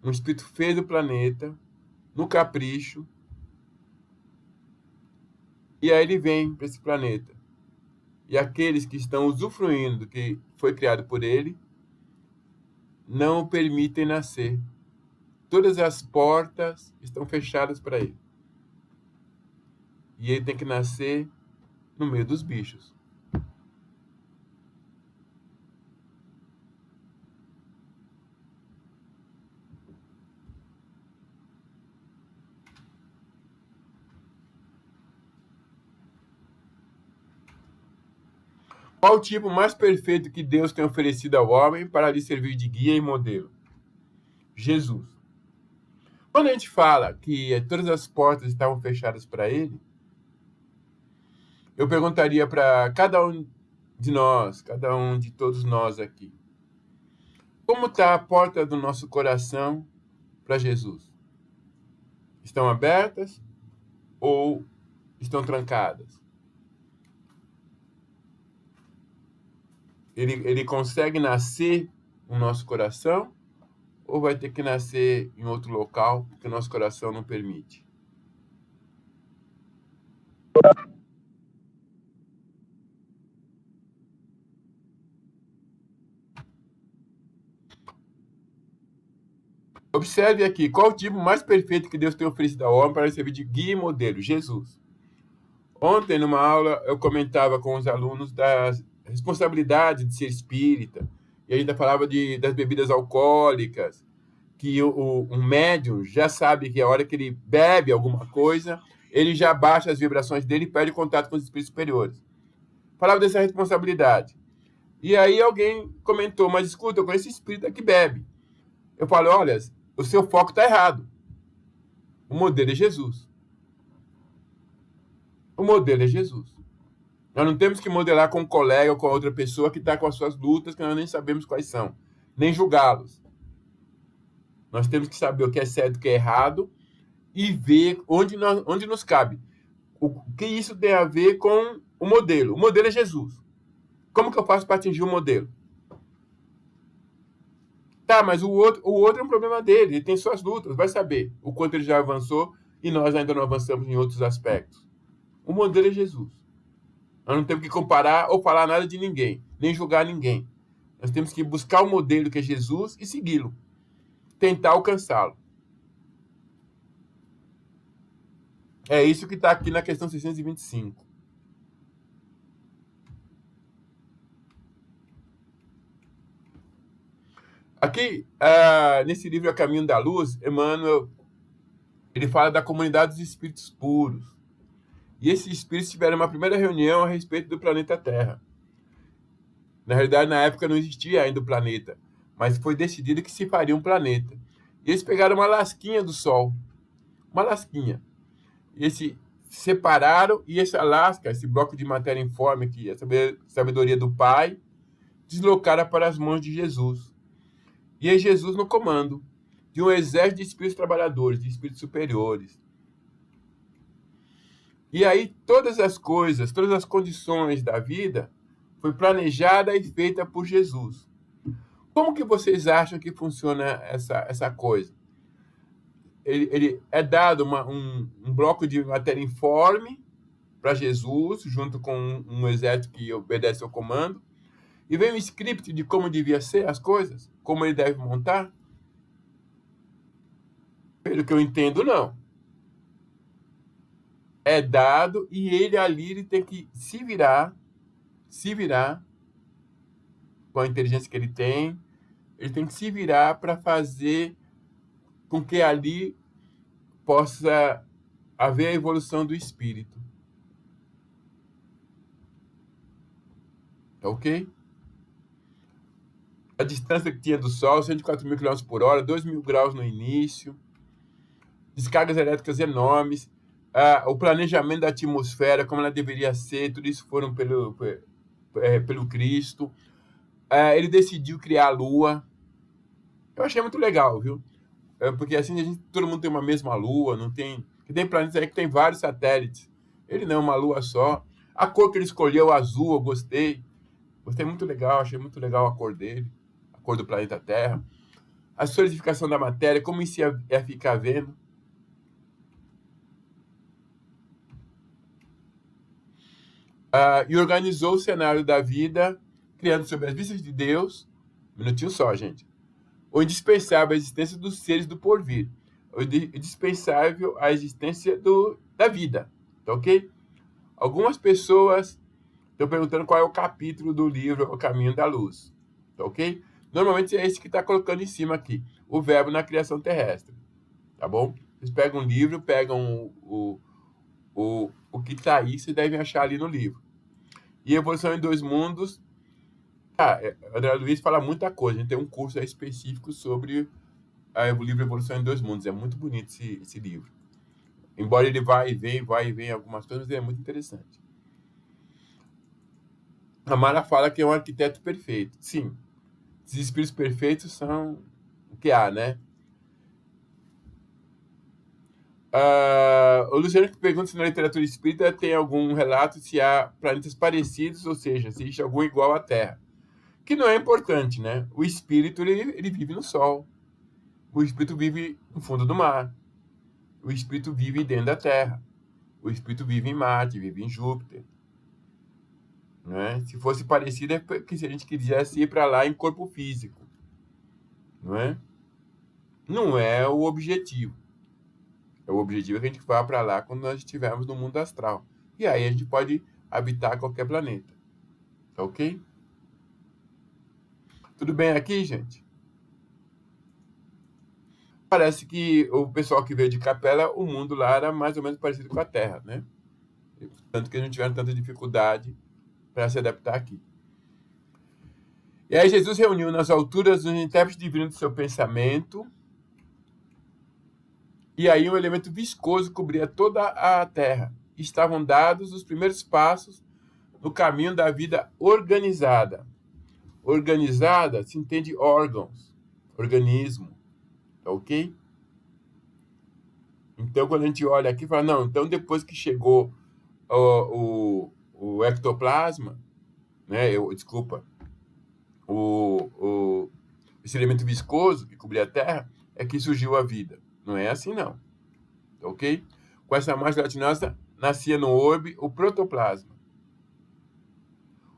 Um espírito fez o planeta, no capricho, e aí ele vem para esse planeta. E aqueles que estão usufruindo do que foi criado por ele, não o permitem nascer. Todas as portas estão fechadas para ele. E ele tem que nascer no meio dos bichos. Qual o tipo mais perfeito que Deus tem oferecido ao homem para lhe servir de guia e modelo? Jesus. Quando a gente fala que todas as portas estavam fechadas para ele, eu perguntaria para cada um de nós, cada um de todos nós aqui, como está a porta do nosso coração para Jesus? Estão abertas ou estão trancadas? Ele consegue nascer no nosso coração ou vai ter que nascer em outro local porque o nosso coração não permite? Observe aqui, qual o tipo mais perfeito que Deus tem oferecido ao homem para servir de guia e modelo? Jesus. Ontem, numa aula, eu comentava com os alunos da responsabilidade de ser espírita, e ainda falava das bebidas alcoólicas, que um médium já sabe que a hora que ele bebe alguma coisa, ele já baixa as vibrações dele e perde contato com os espíritos superiores. Falava dessa responsabilidade. E aí alguém comentou, mas escuta, eu conheço espírita que bebe. Eu falo, olha, o seu foco está errado. O modelo é Jesus. O modelo é Jesus. Nós não temos que modelar com um colega ou com outra pessoa que está com as suas lutas, que nós nem sabemos quais são, nem julgá-los. Nós temos que saber o que é certo e o que é errado e ver onde nos cabe. O que isso tem a ver com o modelo? O modelo é Jesus. Como que eu faço para atingir o modelo? Tá, mas o outro é um problema dele, ele tem suas lutas, vai saber o quanto ele já avançou e nós ainda não avançamos em outros aspectos. O modelo é Jesus. Nós não temos que comparar ou falar nada de ninguém, nem julgar ninguém. Nós temos que buscar o modelo que é Jesus e segui-lo. Tentar alcançá-lo. É isso que está aqui na questão 625. Aqui, nesse livro A Caminho da Luz, Emmanuel, ele fala da comunidade dos espíritos puros. E esses espíritos tiveram uma primeira reunião a respeito do planeta Terra. Na realidade, na época não existia ainda o planeta, mas foi decidido que se faria um planeta. E eles pegaram uma lasquinha do Sol. Uma lasquinha. E eles se separaram e essa lasca, esse bloco de matéria informe, que é a sabedoria do Pai, deslocaram para as mãos de Jesus. E é Jesus no comando de um exército de espíritos trabalhadores, de espíritos superiores. E aí todas as coisas, todas as condições da vida foi planejada e feita por Jesus. Como que vocês acham que funciona essa coisa? Ele é dado um bloco de matéria informe para Jesus, junto com um exército que obedece ao comando, e vem um script de como devia ser as coisas, como ele deve montar? Pelo que eu entendo, não. É dado e ele tem que se virar com a inteligência que ele tem que se virar para fazer com que ali possa haver a evolução do espírito. Tá ok? A distância que tinha do Sol, 104 mil km por hora, 2 mil graus no início, descargas elétricas enormes, o planejamento da atmosfera, como ela deveria ser, tudo isso foram pelo Cristo. Ele decidiu criar a Lua. Eu achei muito legal, viu? Porque assim todo mundo tem uma mesma Lua, não tem. Que tem planetas aí que tem vários satélites. Ele não, uma Lua só. A cor que ele escolheu, azul, eu gostei. Gostei muito legal, achei muito legal a cor dele, a cor do planeta Terra. A solidificação da matéria, como isso ia ficar vendo. E organizou o cenário da vida, criando sobre as vistas de Deus, um minutinho só, gente, o indispensável à existência dos seres do porvir, o indispensável à existência da vida, tá ok? Algumas pessoas estão perguntando qual é o capítulo do livro O Caminho da Luz, tá ok? Normalmente é esse que está colocando em cima aqui, o verbo na criação terrestre, tá bom? Vocês pegam um livro, pegam o que está aí, vocês devem achar ali no livro. E Evolução em Dois Mundos, André Luiz fala muita coisa. A gente tem um curso específico sobre o livro Evolução em Dois Mundos. É muito bonito esse livro. Embora ele vai e vem algumas coisas, mas ele é muito interessante. A Mara fala que é um arquiteto perfeito. Sim, os espíritos perfeitos são o que há, né? O Luciano que pergunta se na literatura espírita tem algum relato se há planetas parecidos, ou seja, se existe algum igual à Terra. Que não é importante, né? O espírito, ele vive no Sol. O espírito vive no fundo do mar. O espírito vive dentro da Terra. O espírito vive em Marte, vive em Júpiter. Né? Se fosse parecido, é porque se a gente quisesse ir para lá em corpo físico. Não é? Não é o objetivo. O objetivo é que a gente vá para lá quando nós estivermos no mundo astral. E aí a gente pode habitar qualquer planeta. Tá ok? Tudo bem aqui, gente? Parece que o pessoal que veio de Capela, o mundo lá era mais ou menos parecido com a Terra, né? Tanto que eles não tiveram tanta dificuldade para se adaptar aqui. E aí Jesus reuniu nas alturas os intérpretes divinos do seu pensamento, e aí um elemento viscoso cobria toda a terra. Estavam dados os primeiros passos no caminho da vida organizada. Organizada se entende órgãos, organismo, tá ok? Então, quando a gente olha aqui, fala, não, então depois que chegou o ectoplasma, né, esse elemento viscoso que cobria a Terra, é que surgiu a vida. Não é assim, não. Tá ok? Com essa massa gelatinosa, nascia no orbe o protoplasma.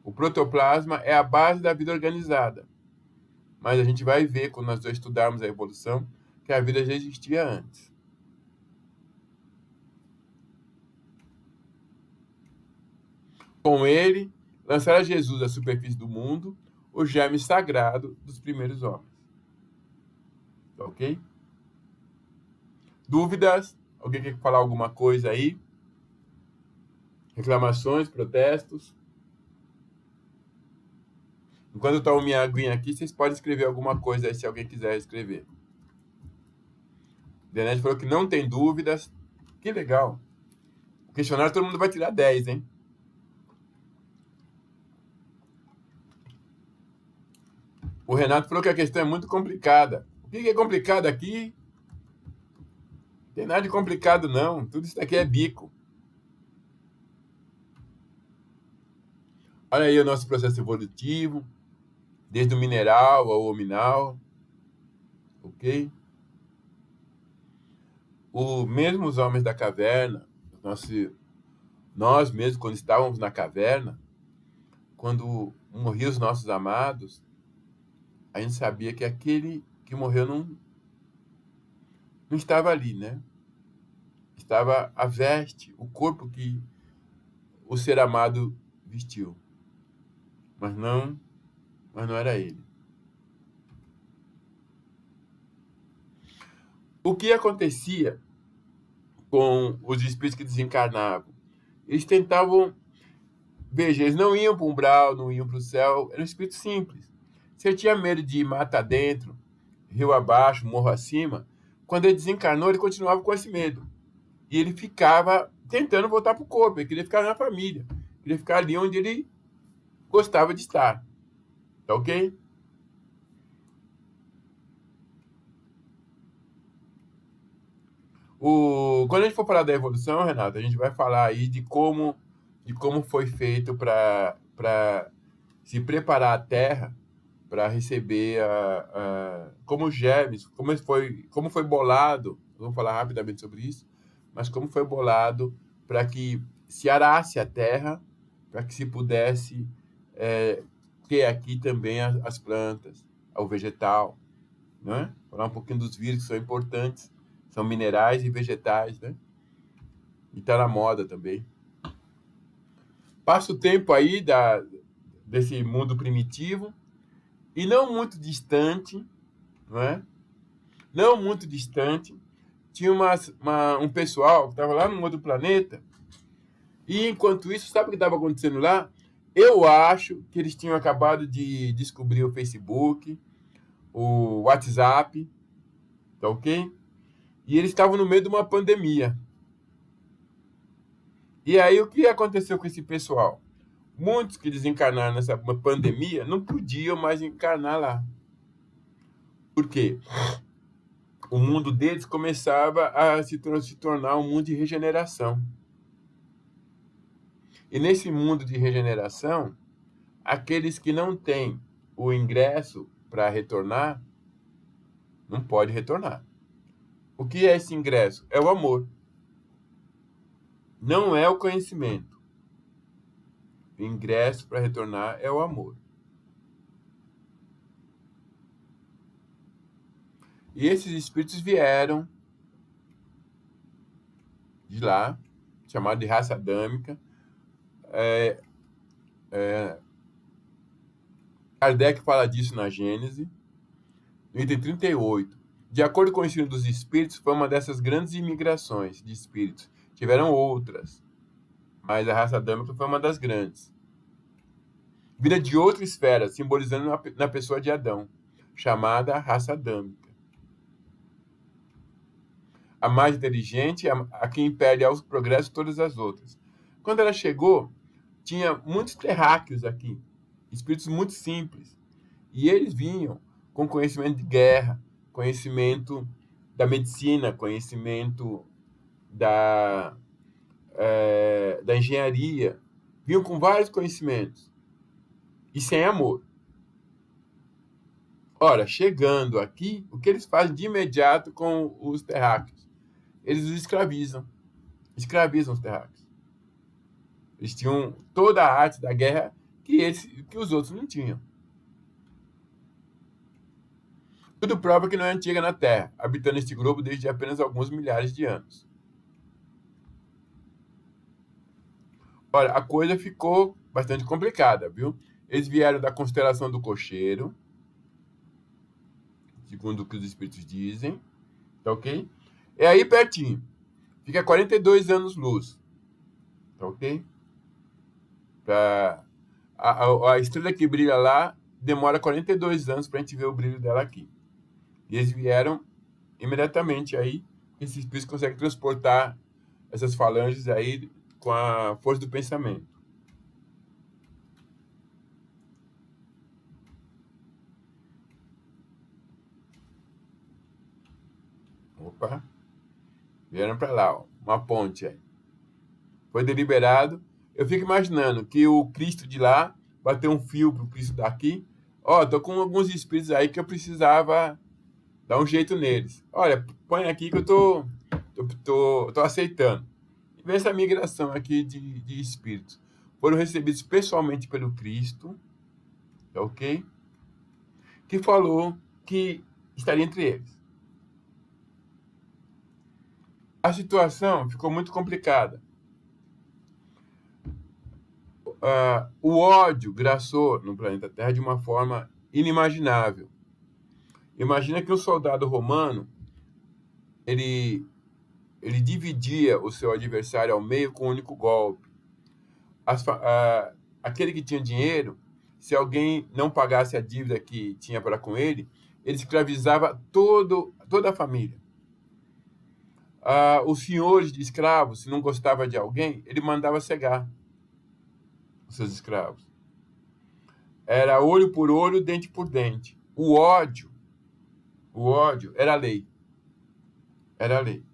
O protoplasma é a base da vida organizada. Mas a gente vai ver, quando nós estudarmos a evolução, que a vida já existia antes. Com ele, lançara Jesus à superfície do mundo o germe sagrado dos primeiros homens. Tá ok? Dúvidas? Alguém quer falar alguma coisa aí? Reclamações, protestos? Enquanto eu tomo minha aguinha aqui, vocês podem escrever alguma coisa aí, se alguém quiser escrever. Denete falou que não tem dúvidas. Que legal. O questionário todo mundo vai tirar 10, hein? O Renato falou que a questão é muito complicada. O que é complicado aqui? Não tem nada de complicado, não. Tudo isso daqui é bico. Olha aí o nosso processo evolutivo, desde o mineral ao hominal. Ok? Mesmo os homens da caverna, nós mesmos, quando estávamos na caverna, quando morriam os nossos amados, a gente sabia que aquele que morreu não estava ali, né? Estava a veste, o corpo que o ser amado vestiu. Mas não era ele. O que acontecia com os espíritos que desencarnavam? Eles tentavam, veja, eles não iam para o umbral, não iam para o céu, era um espírito simples. Se ele tinha medo de ir mata dentro, rio abaixo, morro acima, quando ele desencarnou, ele continuava com esse medo. E ele ficava tentando voltar para o corpo, ele queria ficar na família, queria ficar ali onde ele gostava de estar. Tá ok? Quando a gente for falar da evolução, Renato, a gente vai falar aí de como foi feito para se preparar a Terra para receber como germes, como foi bolado, vamos falar rapidamente sobre isso, mas como foi bolado para que se arasse a Terra, para que se pudesse ter aqui também as plantas, o vegetal, né? Falar um pouquinho dos vírus que são importantes, são minerais e vegetais, né? E tá na moda também. Passa o tempo aí desse mundo primitivo e não muito distante, não é? Não muito distante, tinha um pessoal que estava lá num outro planeta e enquanto isso, sabe o que estava acontecendo lá? Eu acho que eles tinham acabado de descobrir o Facebook, o WhatsApp, tá ok? E eles estavam no meio de uma pandemia. E aí, o que aconteceu com esse pessoal? Muitos que desencarnaram nessa pandemia não podiam mais encarnar lá. Por quê? O mundo deles começava a se tornar um mundo de regeneração. E nesse mundo de regeneração, aqueles que não têm o ingresso para retornar, não pode retornar. O que é esse ingresso? É o amor. Não é o conhecimento. O ingresso para retornar é o amor. E esses espíritos vieram de lá, chamado de raça adâmica. Kardec fala disso na Gênese, no item 38. De acordo com o ensino dos espíritos, foi uma dessas grandes imigrações de espíritos. Tiveram outras, mas a raça adâmica foi uma das grandes. Vida de outra esfera, simbolizando na pessoa de Adão, chamada raça adâmica. A mais inteligente, a que impede ao progresso todas as outras. Quando ela chegou, tinha muitos terráqueos aqui, espíritos muito simples. E eles vinham com conhecimento de guerra, conhecimento da medicina, conhecimento da engenharia. Vinham com vários conhecimentos e sem amor. Ora, chegando aqui, o que eles fazem de imediato com os terráqueos? Eles os escravizam os terráqueos. Eles tinham toda a arte da guerra que os outros não tinham. Tudo prova que não é antiga na Terra, habitando este globo desde apenas alguns milhares de anos. Olha, a coisa ficou bastante complicada, viu? Eles vieram da constelação do Cocheiro, segundo o que os espíritos dizem, tá ok? É aí pertinho. Fica 42 anos-luz, tá ok? A estrela que brilha lá demora 42 anos para a gente ver o brilho dela aqui. E eles vieram imediatamente aí. Esses espíritos conseguem transportar essas falanges aí com a força do pensamento. Opa, vieram para lá, ó, uma ponte aí. Foi deliberado. Eu fico imaginando que o Cristo de lá bateu um fio pro Cristo daqui. Ó, tô com alguns espíritos aí que eu precisava dar um jeito neles. Olha, põe aqui que eu tô aceitando. E vem essa migração aqui de espíritos. Foram recebidos pessoalmente pelo Cristo, tá ok? Que falou que estaria entre eles. A situação ficou muito complicada. O ódio graçou no planeta Terra de uma forma inimaginável. Imagina que um soldado romano ele, ele dividia o seu adversário ao meio com um único golpe. Aquele que tinha dinheiro, se alguém não pagasse a dívida que tinha para com ele escravizava toda a família. Os senhores de escravos, se não gostava de alguém, ele mandava cegar os seus escravos. Era olho por olho, dente por dente. O ódio era a lei. Era a lei.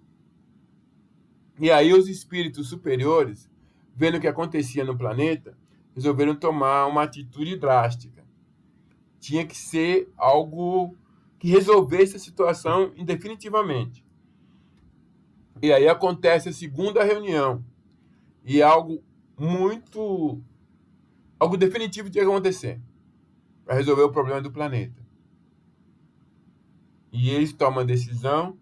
E aí os espíritos superiores, vendo o que acontecia no planeta, resolveram tomar uma atitude drástica. Tinha que ser algo que resolvesse a situação definitivamente. E aí acontece a segunda reunião. E algo definitivo tinha que acontecer para resolver o problema do planeta. E eles tomam a decisão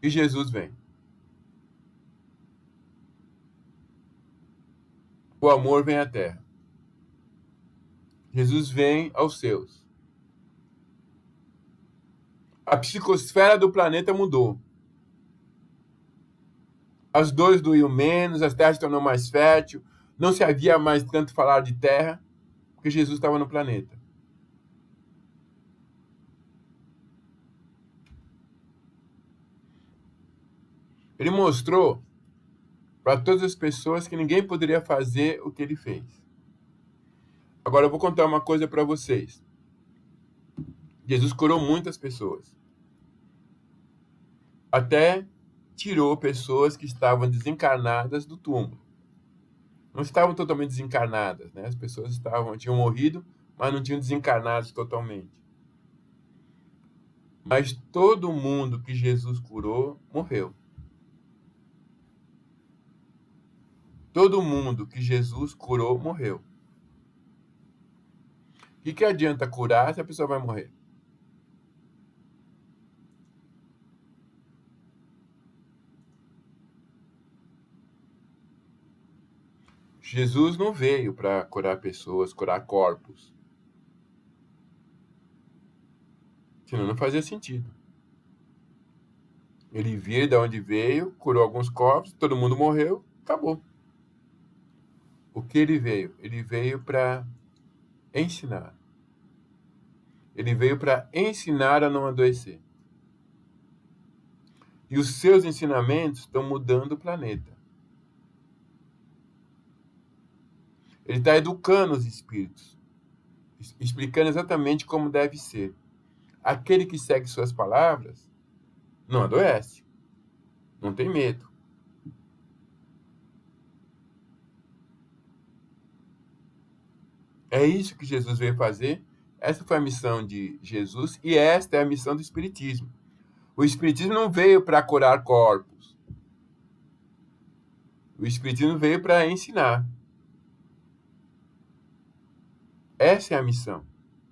e Jesus vem. O amor vem à Terra. Jesus vem aos seus. A psicosfera do planeta mudou. As dores doíam menos, as terras se tornou mais fértil, não se havia mais tanto falar de terra, porque Jesus estava no planeta. Ele mostrou para todas as pessoas que ninguém poderia fazer o que ele fez. Agora eu vou contar uma coisa para vocês. Jesus curou muitas pessoas. Até tirou pessoas que estavam desencarnadas do túmulo. Não estavam totalmente desencarnadas, né? As pessoas tinham morrido, mas não tinham desencarnado totalmente. Mas todo mundo que Jesus curou morreu. Todo mundo que Jesus curou morreu. O que adianta curar se a pessoa vai morrer? Jesus não veio para curar pessoas, curar corpos. Senão não fazia sentido. Ele veio de onde veio, curou alguns corpos, todo mundo morreu, acabou. O que ele veio? Ele veio para ensinar. Ele veio para ensinar a não adoecer. E os seus ensinamentos estão mudando o planeta. Ele está educando os espíritos, explicando exatamente como deve ser. Aquele que segue suas palavras não adoece, não tem medo. É isso que Jesus veio fazer. Essa foi a missão de Jesus e esta é a missão do Espiritismo. O Espiritismo não veio para curar corpos. O Espiritismo veio para ensinar. Essa é a missão.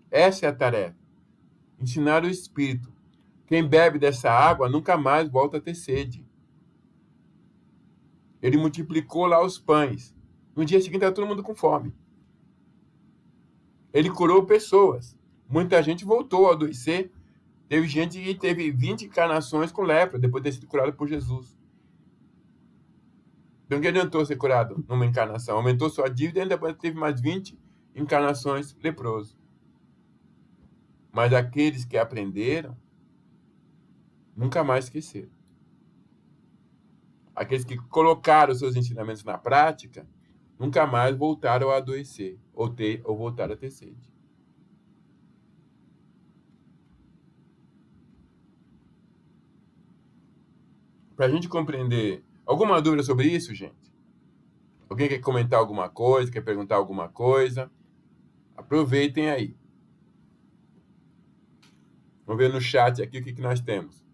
Essa é a tarefa. Ensinar o espírito. Quem bebe dessa água nunca mais volta a ter sede. Ele multiplicou lá os pães. No dia seguinte estava todo mundo com fome. Ele curou pessoas. Muita gente voltou a adoecer. Teve gente que teve 20 encarnações com lepra depois de ter sido curado por Jesus. Então, o que adiantou ser curado numa encarnação? Aumentou sua dívida e depois teve mais 20 encarnações leproso. Mas aqueles que aprenderam nunca mais esqueceram. Aqueles que colocaram os seus ensinamentos na prática nunca mais voltaram a adoecer ou voltaram a ter sede. Para a gente compreender. Alguma dúvida sobre isso, gente? Alguém quer comentar alguma coisa, quer perguntar alguma coisa? Aproveitem aí. Vamos ver no chat aqui o que nós temos.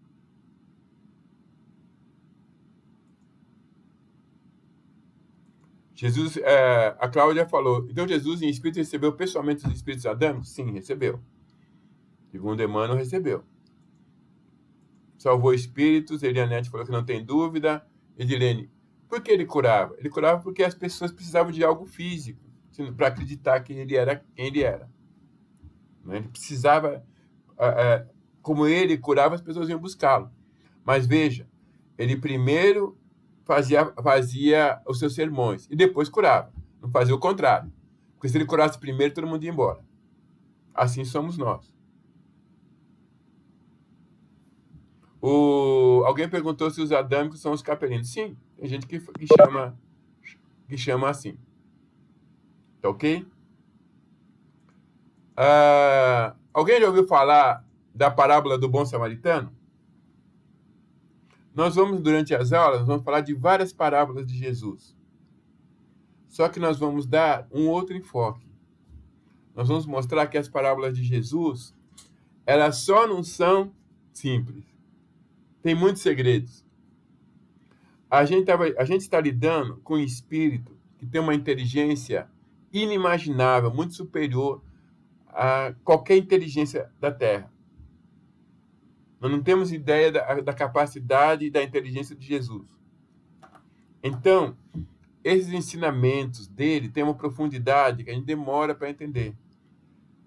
Jesus, a Cláudia falou, então Jesus em espírito recebeu pessoalmente os espíritos adâmicos? Sim, recebeu. Segundo Emmanuel, recebeu. Salvou espíritos, Elianete falou que não tem dúvida. Edilene, por que ele curava? Ele curava porque as pessoas precisavam de algo físico para acreditar que ele era quem ele era. Ele precisava, como ele curava, as pessoas iam buscá-lo. Mas veja, ele primeiro fazia os seus sermões e depois curava. Não fazia o contrário. Porque se ele curasse primeiro, todo mundo ia embora. Assim somos nós. Alguém perguntou se os adâmicos são os capelinos. Sim, tem gente que chama assim. Tá ok? Alguém já ouviu falar da parábola do bom samaritano? Nós vamos, durante as aulas, vamos falar de várias parábolas de Jesus. Só que nós vamos dar um outro enfoque. Nós vamos mostrar que as parábolas de Jesus, elas só não são simples. Tem muitos segredos. A gente está lidando com um espírito que tem uma inteligência inimaginável, muito superior a qualquer inteligência da Terra. Nós não temos ideia da capacidade e da inteligência de Jesus. Então, esses ensinamentos dele têm uma profundidade que a gente demora para entender.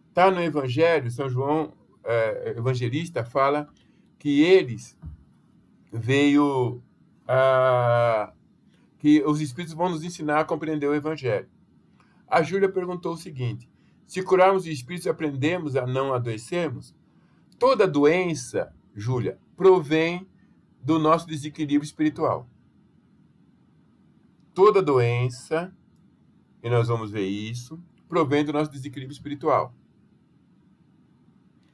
Está no Evangelho, São João, evangelista, fala que eles veio... que os Espíritos vão nos ensinar a compreender o Evangelho. A Júlia perguntou o seguinte: se curarmos os Espíritos e aprendemos a não adoecermos, toda doença, Júlia, provém do nosso desequilíbrio espiritual. Toda doença, e nós vamos ver isso, provém do nosso desequilíbrio espiritual.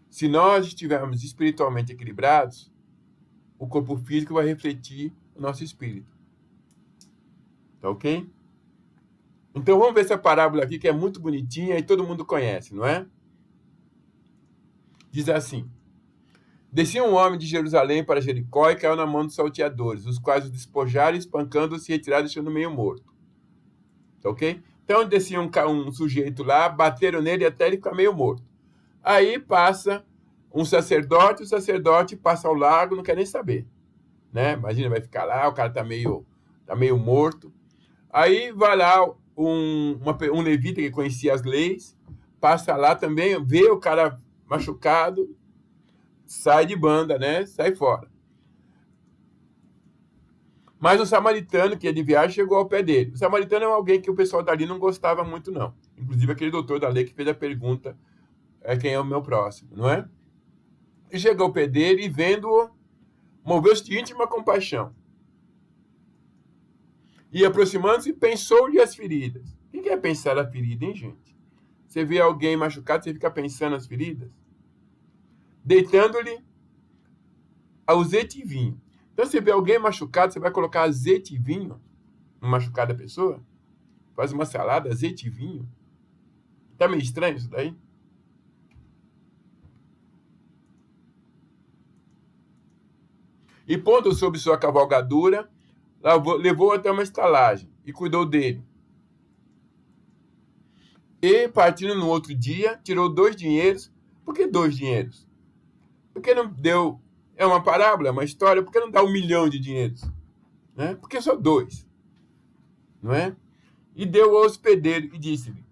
Se nós estivermos espiritualmente equilibrados, o corpo físico vai refletir o nosso espírito. Tá ok? Então vamos ver essa parábola aqui, que é muito bonitinha e todo mundo conhece, não é? Diz assim: descia um homem de Jerusalém para Jericó e caiu na mão dos salteadores, os quais o despojaram, espancando-se e retiraram, deixando meio morto. Tá ok? Então descia um sujeito lá, bateram nele até ele ficar meio morto. Aí passa um sacerdote, o sacerdote passa ao largo, não quer nem saber. Né? Imagina, vai ficar lá, o cara tá meio morto. Aí vai lá um levita que conhecia as leis, passa lá também, vê o cara machucado, sai de banda, né? Sai fora. Mas o samaritano, que é de viagem, chegou ao pé dele. O samaritano é alguém que o pessoal dali não gostava muito, não. Inclusive aquele doutor da lei que fez a pergunta, quem é o meu próximo, não é? E chegou ao pé dele e, vendo-o, moveu-se de íntima compaixão. E aproximando-se, pensou-lhe as feridas. O que é pensar a ferida, hein, gente? Você vê alguém machucado, você fica pensando as feridas? Deitando-lhe azeite e vinho. Então, você vê alguém machucado, você vai colocar azeite e vinho no machucado da pessoa? Faz uma salada, azeite e vinho. Tá meio estranho isso daí? E pondo sobre sua cavalgadura, levou até uma estalagem e cuidou dele. E, partindo no outro dia, tirou 2 dinheiros. Por que 2 dinheiros? Porque não deu... É uma parábola, é uma história. Por que não dá 1 milhão de dinheiros? Né? Porque só 2. Não é? E deu ao hospedeiro e disse-lhe: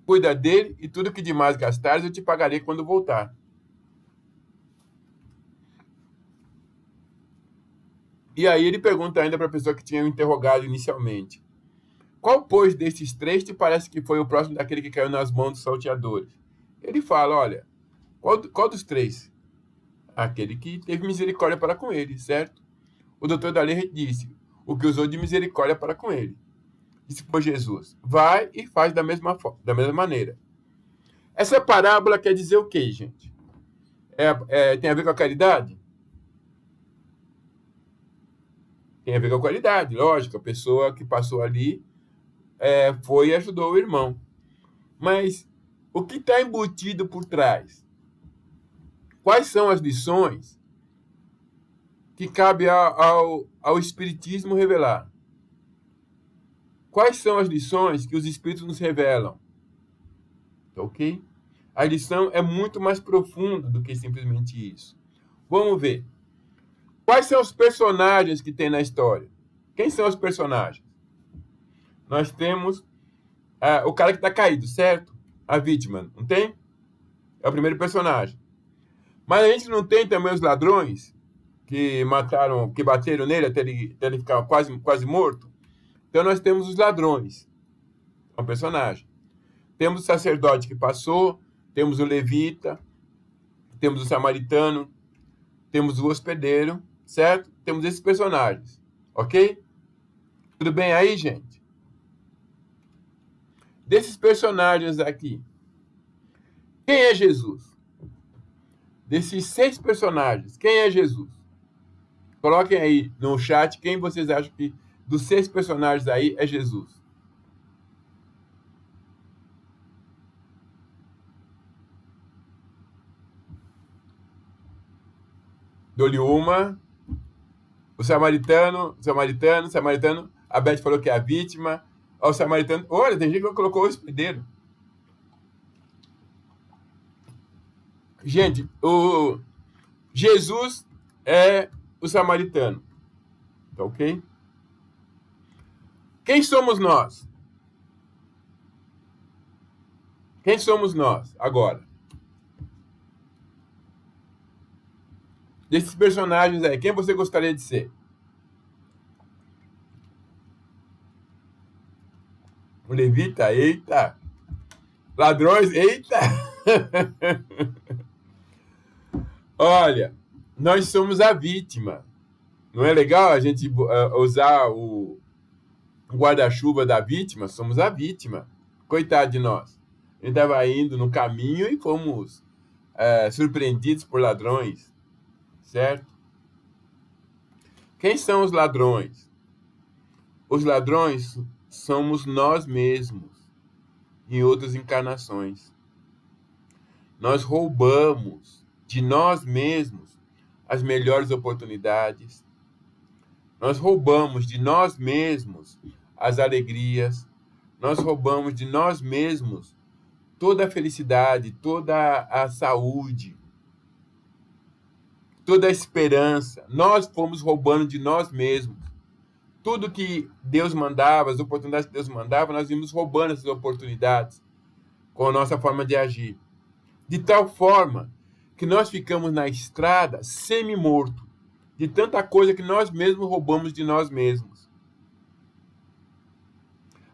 cuida dele e tudo que demais gastares eu te pagarei quando voltar. E aí ele pergunta ainda para a pessoa que tinha interrogado inicialmente: qual, pois, destes 3 te parece que foi o próximo daquele que caiu nas mãos dos salteadores? Ele fala: olha, qual dos 3? Aquele que teve misericórdia para com ele, certo? O doutor da lei disse: o que usou de misericórdia para com ele. Disse por Jesus: vai e faz da mesma maneira. Essa parábola quer dizer o quê, gente? Tem a ver com a caridade? Tem a ver com a caridade, lógico. A pessoa que passou ali foi e ajudou o irmão. Mas o que está embutido por trás? Quais são as lições que cabe ao Espiritismo revelar? Quais são as lições que os Espíritos nos revelam? Ok? A lição é muito mais profunda do que simplesmente isso. Vamos ver. Quais são os personagens que tem na história? Quem são os personagens? Nós temos o cara que está caído, certo? A vítima, não tem? É o primeiro personagem. Mas a gente não tem também os ladrões que mataram, que bateram nele até ele ficar quase morto? Então nós temos os ladrões. É um personagem. Temos o sacerdote que passou, temos o levita, temos o samaritano, temos o hospedeiro, certo? Temos esses personagens, ok? Tudo bem aí, gente? Desses personagens aqui, Quem é Jesus? Desses 6 personagens, quem é Jesus? Coloquem aí no chat quem vocês acham que dos 6 personagens aí é Jesus. Dou-lhe uma. O samaritano. A Beth falou que é a vítima. O samaritano. Olha, tem gente que colocou o hospedeiro. Gente, o Jesus é o samaritano. Tá ok? Quem somos nós? Quem somos nós agora? Desses personagens aí, quem você gostaria de ser? O levita? Eita! Ladrões? Eita! Olha, nós somos a vítima. Não é legal a gente usar o guarda-chuva da vítima? Somos a vítima. Coitado de nós. A gente estava indo no caminho e fomos surpreendidos por ladrões. Certo? Quem são os ladrões? Os ladrões somos nós mesmos em outras encarnações. Nós roubamos de nós mesmos as melhores oportunidades. Nós roubamos de nós mesmos as alegrias. Nós roubamos de nós mesmos toda a felicidade, toda a saúde, toda a esperança. Nós fomos roubando de nós mesmos. Tudo que Deus mandava, as oportunidades que Deus mandava, nós íamos roubando essas oportunidades com a nossa forma de agir. De tal forma que nós ficamos na estrada semi-morto, de tanta coisa que nós mesmos roubamos de nós mesmos.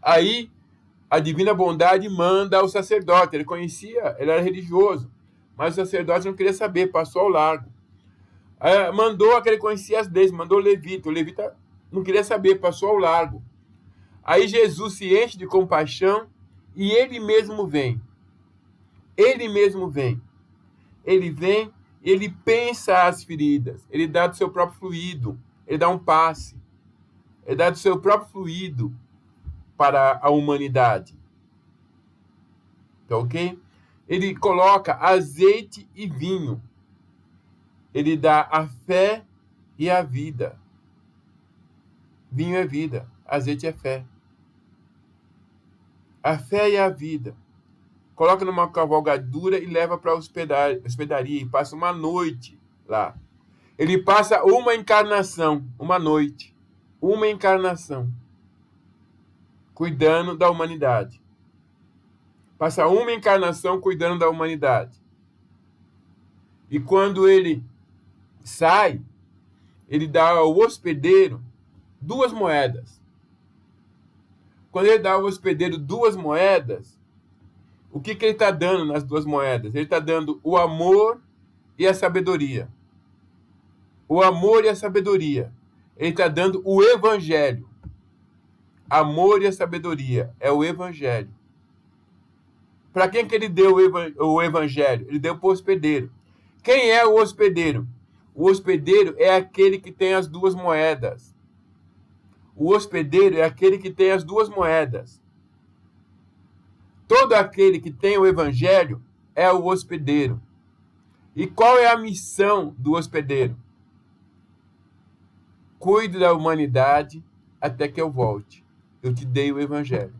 Aí, a divina bondade manda ao sacerdote. Ele conhecia, ele era religioso, mas o sacerdote não queria saber, passou ao largo. Mandou aquele que conhecia as leis, mandou o levita. O levita não queria saber, passou ao largo. Aí Jesus se enche de compaixão e ele mesmo vem. Ele mesmo vem. Ele vem, ele pensa as feridas, ele dá do seu próprio fluido, ele dá um passe, ele dá do seu próprio fluido para a humanidade. Tá ok? Ele coloca azeite e vinho. Ele dá a fé e a vida. Vinho é vida, azeite é fé. A fé e a vida. Coloca numa cavalgadura e leva para a hospedaria e passa uma noite lá. Ele passa uma encarnação, uma noite. Uma encarnação. Cuidando da humanidade. Passa uma encarnação cuidando da humanidade. E quando ele sai, ele dá ao hospedeiro 2 moedas. Quando ele dá ao hospedeiro 2 moedas, o que ele está dando nas 2 moedas? Ele está dando o amor e a sabedoria. O amor e a sabedoria. Ele está dando o evangelho. Amor e a sabedoria é o evangelho. Para quem que ele deu o evangelho? Ele deu para o hospedeiro. Quem é o hospedeiro? O hospedeiro é aquele que tem as 2 moedas. O hospedeiro é aquele que tem as 2 moedas. Todo aquele que tem o evangelho é o hospedeiro. E qual é a missão do hospedeiro? Cuide da humanidade até que eu volte. Eu te dei o evangelho.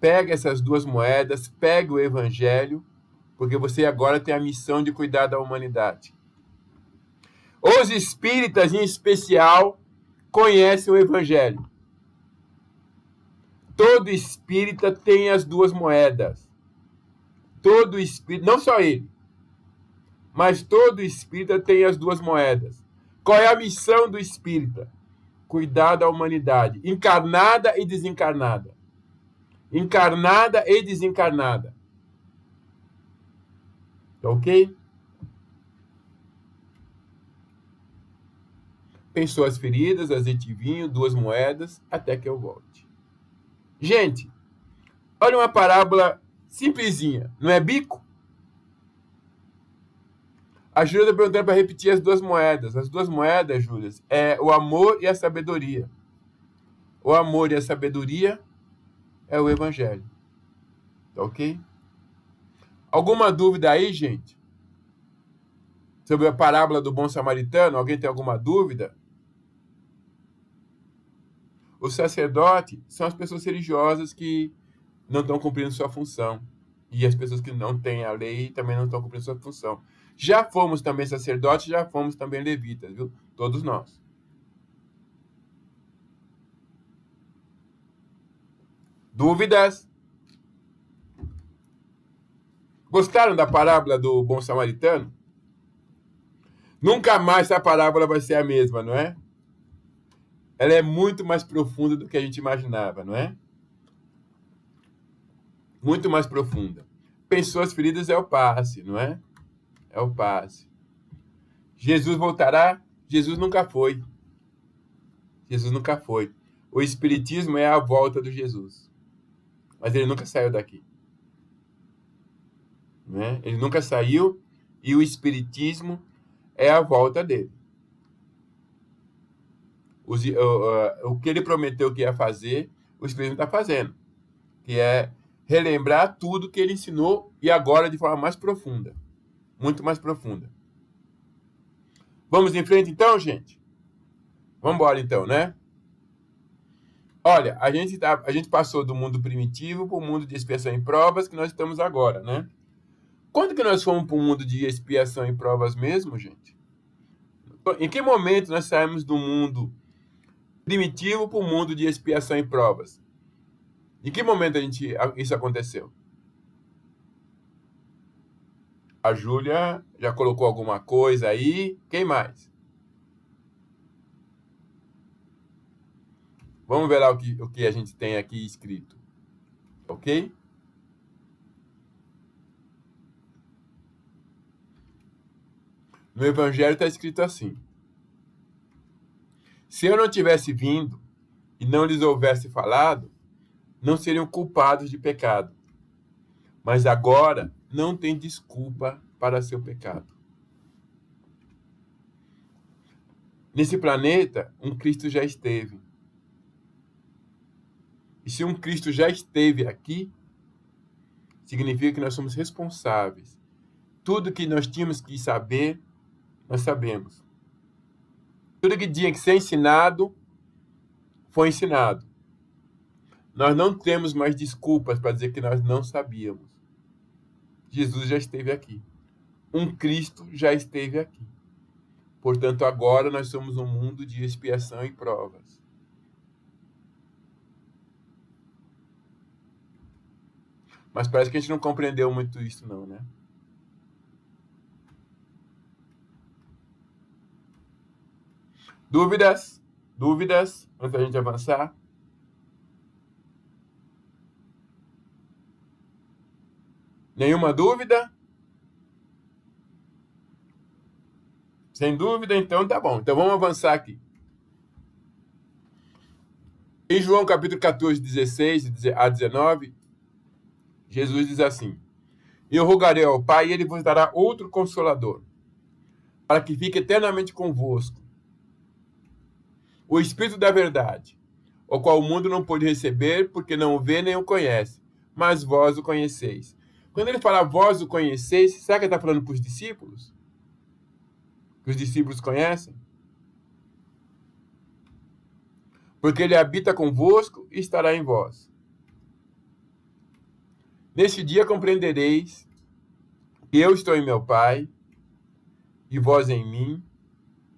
Pega essas 2 moedas, pega o evangelho, porque você agora tem a missão de cuidar da humanidade. Os espíritas, em especial, conhecem o evangelho. Todo espírita tem as 2 moedas. Todo espírita, não só ele, mas todo espírita tem as 2 moedas. Qual é a missão do espírita? Cuidar da humanidade, encarnada e desencarnada. Encarnada e desencarnada. Tá ok? Pensou as feridas, azeite e vinho, 2 moedas, até que eu volte. Gente, olha uma parábola simplesinha, não é bico? A Júlia está perguntando para repetir as duas moedas. As duas moedas, Júlia, é o amor e a sabedoria. O amor e a sabedoria é o evangelho. Tá ok? Alguma dúvida aí, gente? Sobre a parábola do bom samaritano? Alguém tem alguma dúvida? Os sacerdotes são as pessoas religiosas que não estão cumprindo sua função. E as pessoas que não têm a lei também não estão cumprindo sua função. Já fomos também sacerdotes, já fomos também levitas, viu? Todos nós. Dúvidas? Gostaram da parábola do bom samaritano? Nunca mais essa parábola vai ser a mesma, não é? Ela é muito mais profunda do que a gente imaginava, não é? Muito mais profunda. Pessoas feridas é o passe, não é? É o passe. Jesus voltará? Jesus nunca foi. Jesus nunca foi. O espiritismo é a volta do Jesus. Mas ele nunca saiu daqui. Né? Ele nunca saiu e o espiritismo é a volta dele. O que ele prometeu que ia fazer, o espiritismo está fazendo. Que é relembrar tudo que ele ensinou e agora de forma mais profunda. Muito mais profunda. Vamos em frente então, gente? Vamos embora então, né? Olha, a gente passou do mundo primitivo para o mundo de expiação e provas que nós estamos agora, né? Quando que nós fomos para o mundo de expiação e provas mesmo, gente? Em que momento nós saímos do mundo primitivo para o mundo de expiação e provas? Em que momento isso aconteceu? A Júlia já colocou alguma coisa aí? Quem mais? Vamos ver lá o que a gente tem aqui escrito. Ok? No Evangelho está escrito assim: se eu não tivesse vindo e não lhes houvesse falado, não seriam culpados de pecado. Mas agora não tem desculpa para seu pecado. Nesse planeta, um Cristo já esteve. E se um Cristo já esteve aqui, significa que nós somos responsáveis. Tudo que nós tínhamos que saber, nós sabemos. Tudo que tinha que ser ensinado, foi ensinado. Nós não temos mais desculpas para dizer que nós não sabíamos. Jesus já esteve aqui. Um Cristo já esteve aqui. Portanto, agora nós somos um mundo de expiação e provas. Mas parece que a gente não compreendeu muito isso, não, né? Dúvidas? Dúvidas? Antes da gente avançar? Nenhuma dúvida? Sem dúvida, então tá bom. Então vamos avançar aqui. Em João capítulo 14, 16 a 19, Jesus diz assim: eu rogarei ao Pai e ele vos dará outro consolador, para que fique eternamente convosco. O Espírito da verdade, o qual o mundo não pôde receber, porque não o vê nem o conhece, mas vós o conheceis. Quando ele fala vós o conheceis, será que ele está falando para os discípulos? Que os discípulos conhecem? Porque ele habita convosco e estará em vós. Neste dia compreendereis que eu estou em meu Pai, e vós em mim,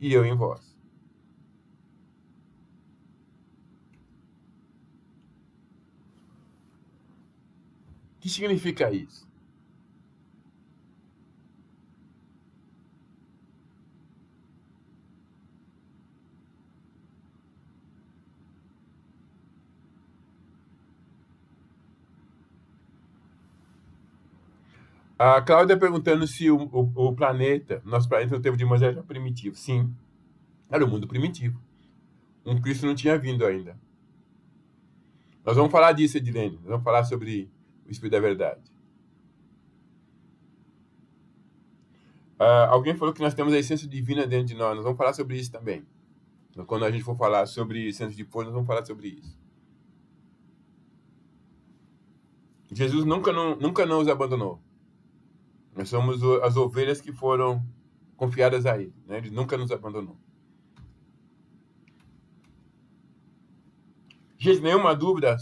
e eu em vós. O que significa isso? A Cláudia perguntando se o planeta, nosso planeta no tempo de Moisés era primitivo. Sim, era o mundo primitivo. Um Cristo não tinha vindo ainda. Nós vamos falar disso, Edilene. Nós vamos falar sobre o Espírito da Verdade. Alguém falou que nós temos a essência divina dentro de nós. Nós vamos falar sobre isso também. Quando a gente for falar sobre essência de fogo, nós vamos falar sobre isso. Jesus nunca nos abandonou. Nós somos as ovelhas que foram confiadas a Ele. Né? Ele nunca nos abandonou. Gente, nenhuma dúvida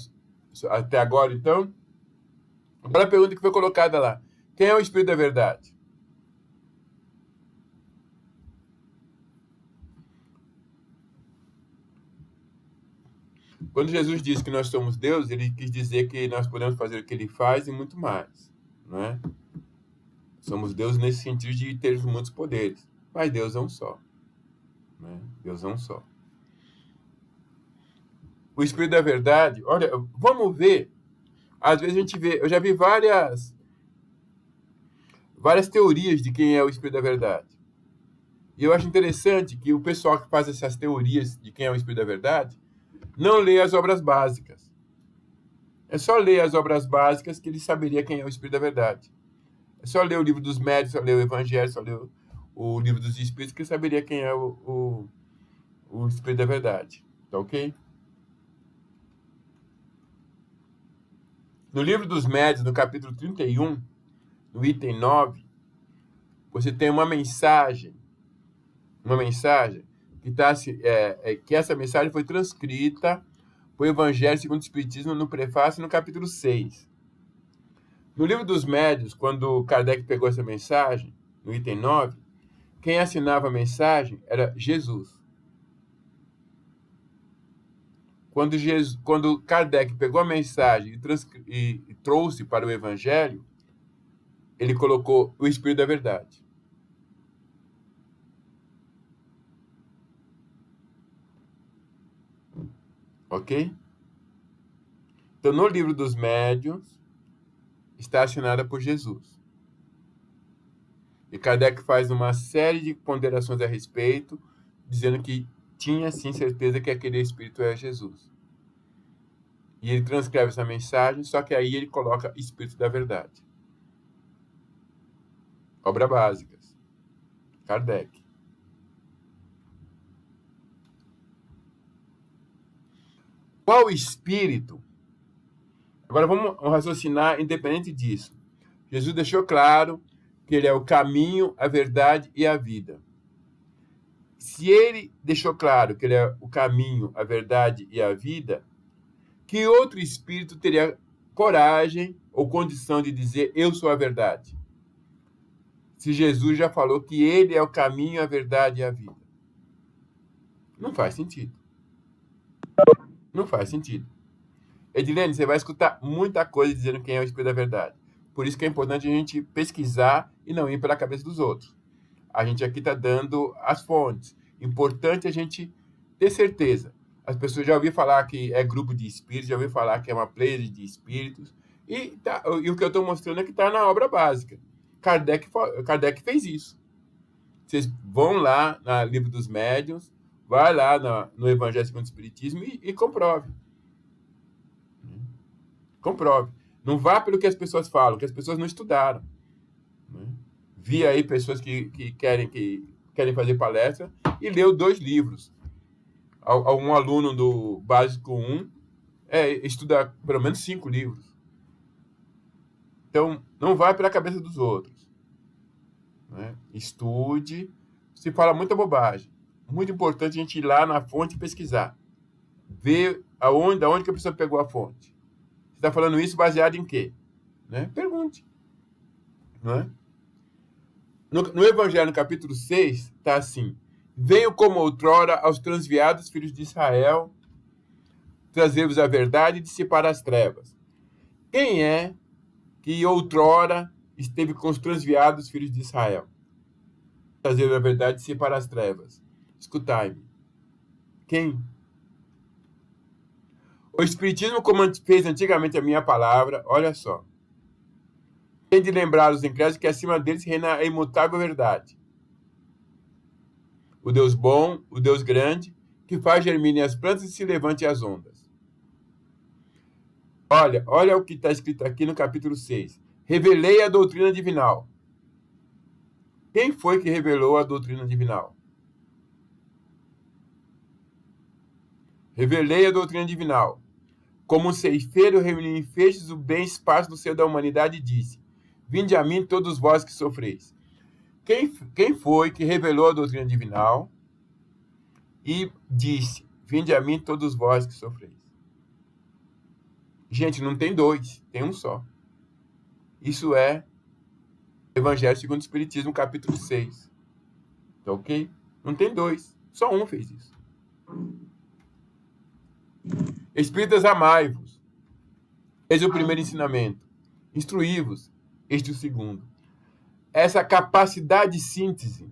até agora, então? Agora a pergunta que foi colocada lá. Quem é o Espírito da Verdade? Quando Jesus disse que nós somos Deus, ele quis dizer que nós podemos fazer o que ele faz e muito mais. Não é? Somos Deus nesse sentido de ter muitos poderes. Mas Deus é um só. Né? Deus é um só. O Espírito da Verdade, olha, vamos ver. Às vezes a gente vê, eu já vi várias teorias de quem é o Espírito da Verdade. E eu acho interessante que o pessoal que faz essas teorias de quem é o Espírito da Verdade não lê as obras básicas. É só ler as obras básicas que ele saberia quem é o Espírito da Verdade. É só ler o livro dos médios, só ler o Evangelho, só ler o livro dos Espíritos, que ele saberia quem é o Espírito da Verdade. Tá ok? No livro dos médios, no capítulo 31, no item 9, você tem uma mensagem que que essa mensagem foi transcrita para o Evangelho segundo o Espiritismo no prefácio no capítulo 6. No livro dos médios, quando Kardec pegou essa mensagem, no item 9, quem assinava a mensagem era Jesus. Quando Kardec pegou a mensagem e trouxe para o Evangelho, ele colocou o Espírito da Verdade. Ok? Então, no livro dos médiuns, está assinada por Jesus. E Kardec faz uma série de ponderações a respeito, dizendo que tinha, sim, certeza que aquele Espírito é Jesus. E ele transcreve essa mensagem, só que aí ele coloca Espírito da Verdade. Obras básicas. Kardec. Qual Espírito? Agora vamos raciocinar independente disso. Jesus deixou claro que ele é o caminho, a verdade e a vida. Se ele deixou claro que ele é o caminho, a verdade e a vida, que outro espírito teria coragem ou condição de dizer eu sou a verdade? Se Jesus já falou que ele é o caminho, a verdade e a vida. Não faz sentido. Não faz sentido. Edilene, você vai escutar muita coisa dizendo quem é o Espírito da Verdade. Por isso que é importante a gente pesquisar e não ir pela cabeça dos outros. A gente aqui está dando as fontes. Importante a gente ter certeza. As pessoas já ouviram falar que é grupo de espíritos, já ouviram falar que é uma pleiade de espíritos. E o que eu estou mostrando é que está na obra básica. Kardec fez isso. Vocês vão lá no livro dos médiuns, vai lá no Evangelho segundo o Espiritismo e comprove. Comprove. Não vá pelo que as pessoas falam, que as pessoas não estudaram. Vi aí pessoas que querem fazer palestra e leu 2 livros. Um aluno do Básico 1 estuda pelo menos 5 livros. Então, não vai pela cabeça dos outros. Né? Estude. Se fala muita bobagem. Muito importante a gente ir lá na fonte e pesquisar. Ver aonde que a pessoa pegou a fonte. Você está falando isso baseado em quê? Né? Pergunte. Não é? No Evangelho, no capítulo 6, está assim: venho como outrora aos transviados filhos de Israel, trazer-vos a verdade e dissipar as trevas. Quem é que outrora esteve com os transviados filhos de Israel? Trazer a verdade e dissipar as trevas. Escutai-me. Quem? O Espiritismo, como fez antigamente a minha palavra, olha só. Tem de lembrar os incrédulos que acima deles reina a imutável verdade. O Deus bom, o Deus grande, que faz germinem as plantas e se levante as ondas. Olha o que está escrito aqui no capítulo 6. Revelei a doutrina divinal. Quem foi que revelou a doutrina divinal? Revelei a doutrina divinal. Como um ceifeiro reuniu em feixes o bem espaço do ser da humanidade e disse: Vinde a mim todos vós que sofreis. Quem foi que revelou a doutrina divinal e disse: Vinde a mim todos vós que sofreis? Gente, não tem dois, tem um só. Isso é Evangelho segundo o Espiritismo, capítulo 6. Tá ok? Não tem dois, só um fez isso. Espíritas, amai-vos. Esse é o primeiro ensinamento. Instruí-vos. Este é o segundo. Essa capacidade de síntese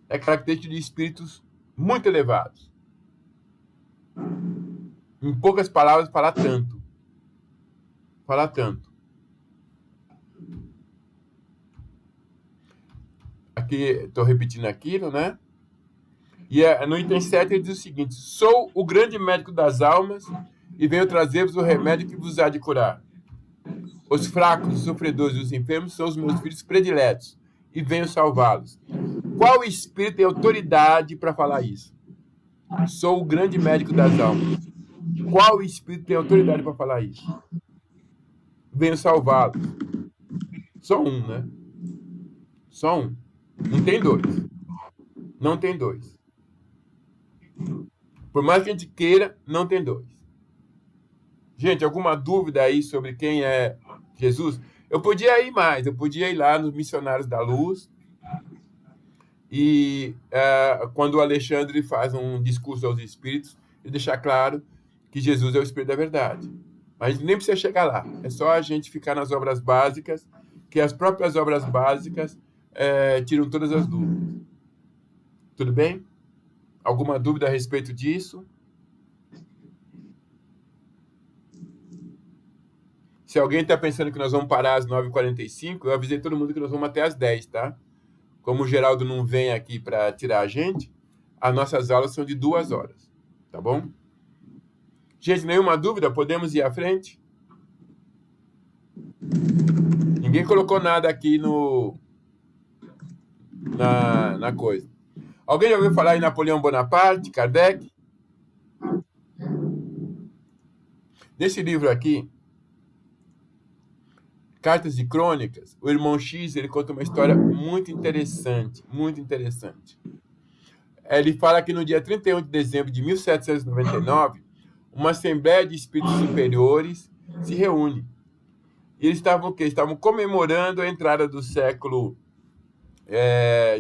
é característica de espíritos muito elevados. Em poucas palavras, falar tanto. Falar tanto. Aqui, estou repetindo aquilo, né? E no item 7 ele diz o seguinte: Sou o grande médico das almas e venho trazer-vos o remédio que vos há de curar. Os fracos, os sofredores e os enfermos são os meus filhos prediletos e venho salvá-los. Qual espírito tem autoridade para falar isso? Sou o grande médico das almas. Qual espírito tem autoridade para falar isso? Venho salvá-los. Só um, né? Só um. Não tem dois. Não tem dois. Por mais que a gente queira, não tem dois. Gente, alguma dúvida aí sobre quem é Jesus? Eu podia ir mais, eu podia ir lá nos Missionários da Luz e quando o Alexandre faz um discurso aos Espíritos, ele deixar claro que Jesus é o Espírito da verdade. Mas a gente nem precisa chegar lá, é só a gente ficar nas obras básicas, que as próprias obras básicas tiram todas as dúvidas. Tudo bem? Alguma dúvida a respeito disso? Se alguém está pensando que nós vamos parar às 9h45, eu avisei todo mundo que nós vamos até às 10, tá? Como o Geraldo não vem aqui para tirar a gente, as nossas aulas são de 2 horas, tá bom? Gente, nenhuma dúvida? Podemos ir à frente? Ninguém colocou nada aqui na coisa. Alguém já ouviu falar em Napoleão Bonaparte, Kardec? Nesse livro aqui, Cartas e Crônicas, o irmão X, ele conta uma história muito interessante, muito interessante. Ele fala que no dia 31 de dezembro de 1799, uma assembleia de espíritos superiores se reúne. E eles estavam o quê? Estavam comemorando a entrada do século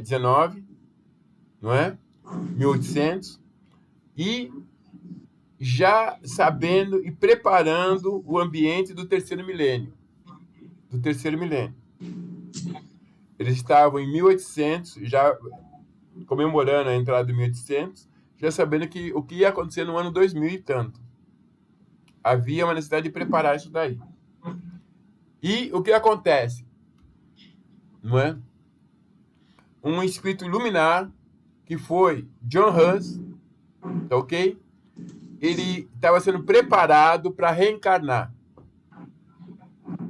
XIX, não é? 1800, e já sabendo e preparando o ambiente do terceiro milênio. Eles estavam em 1800, já comemorando a entrada de 1800, já sabendo que o que ia acontecer no ano 2000 e tanto. Havia uma necessidade de preparar isso daí. E o que acontece? Não é? Um espírito luminar, que foi John Hus, tá ok? Ele estava sendo preparado para reencarnar.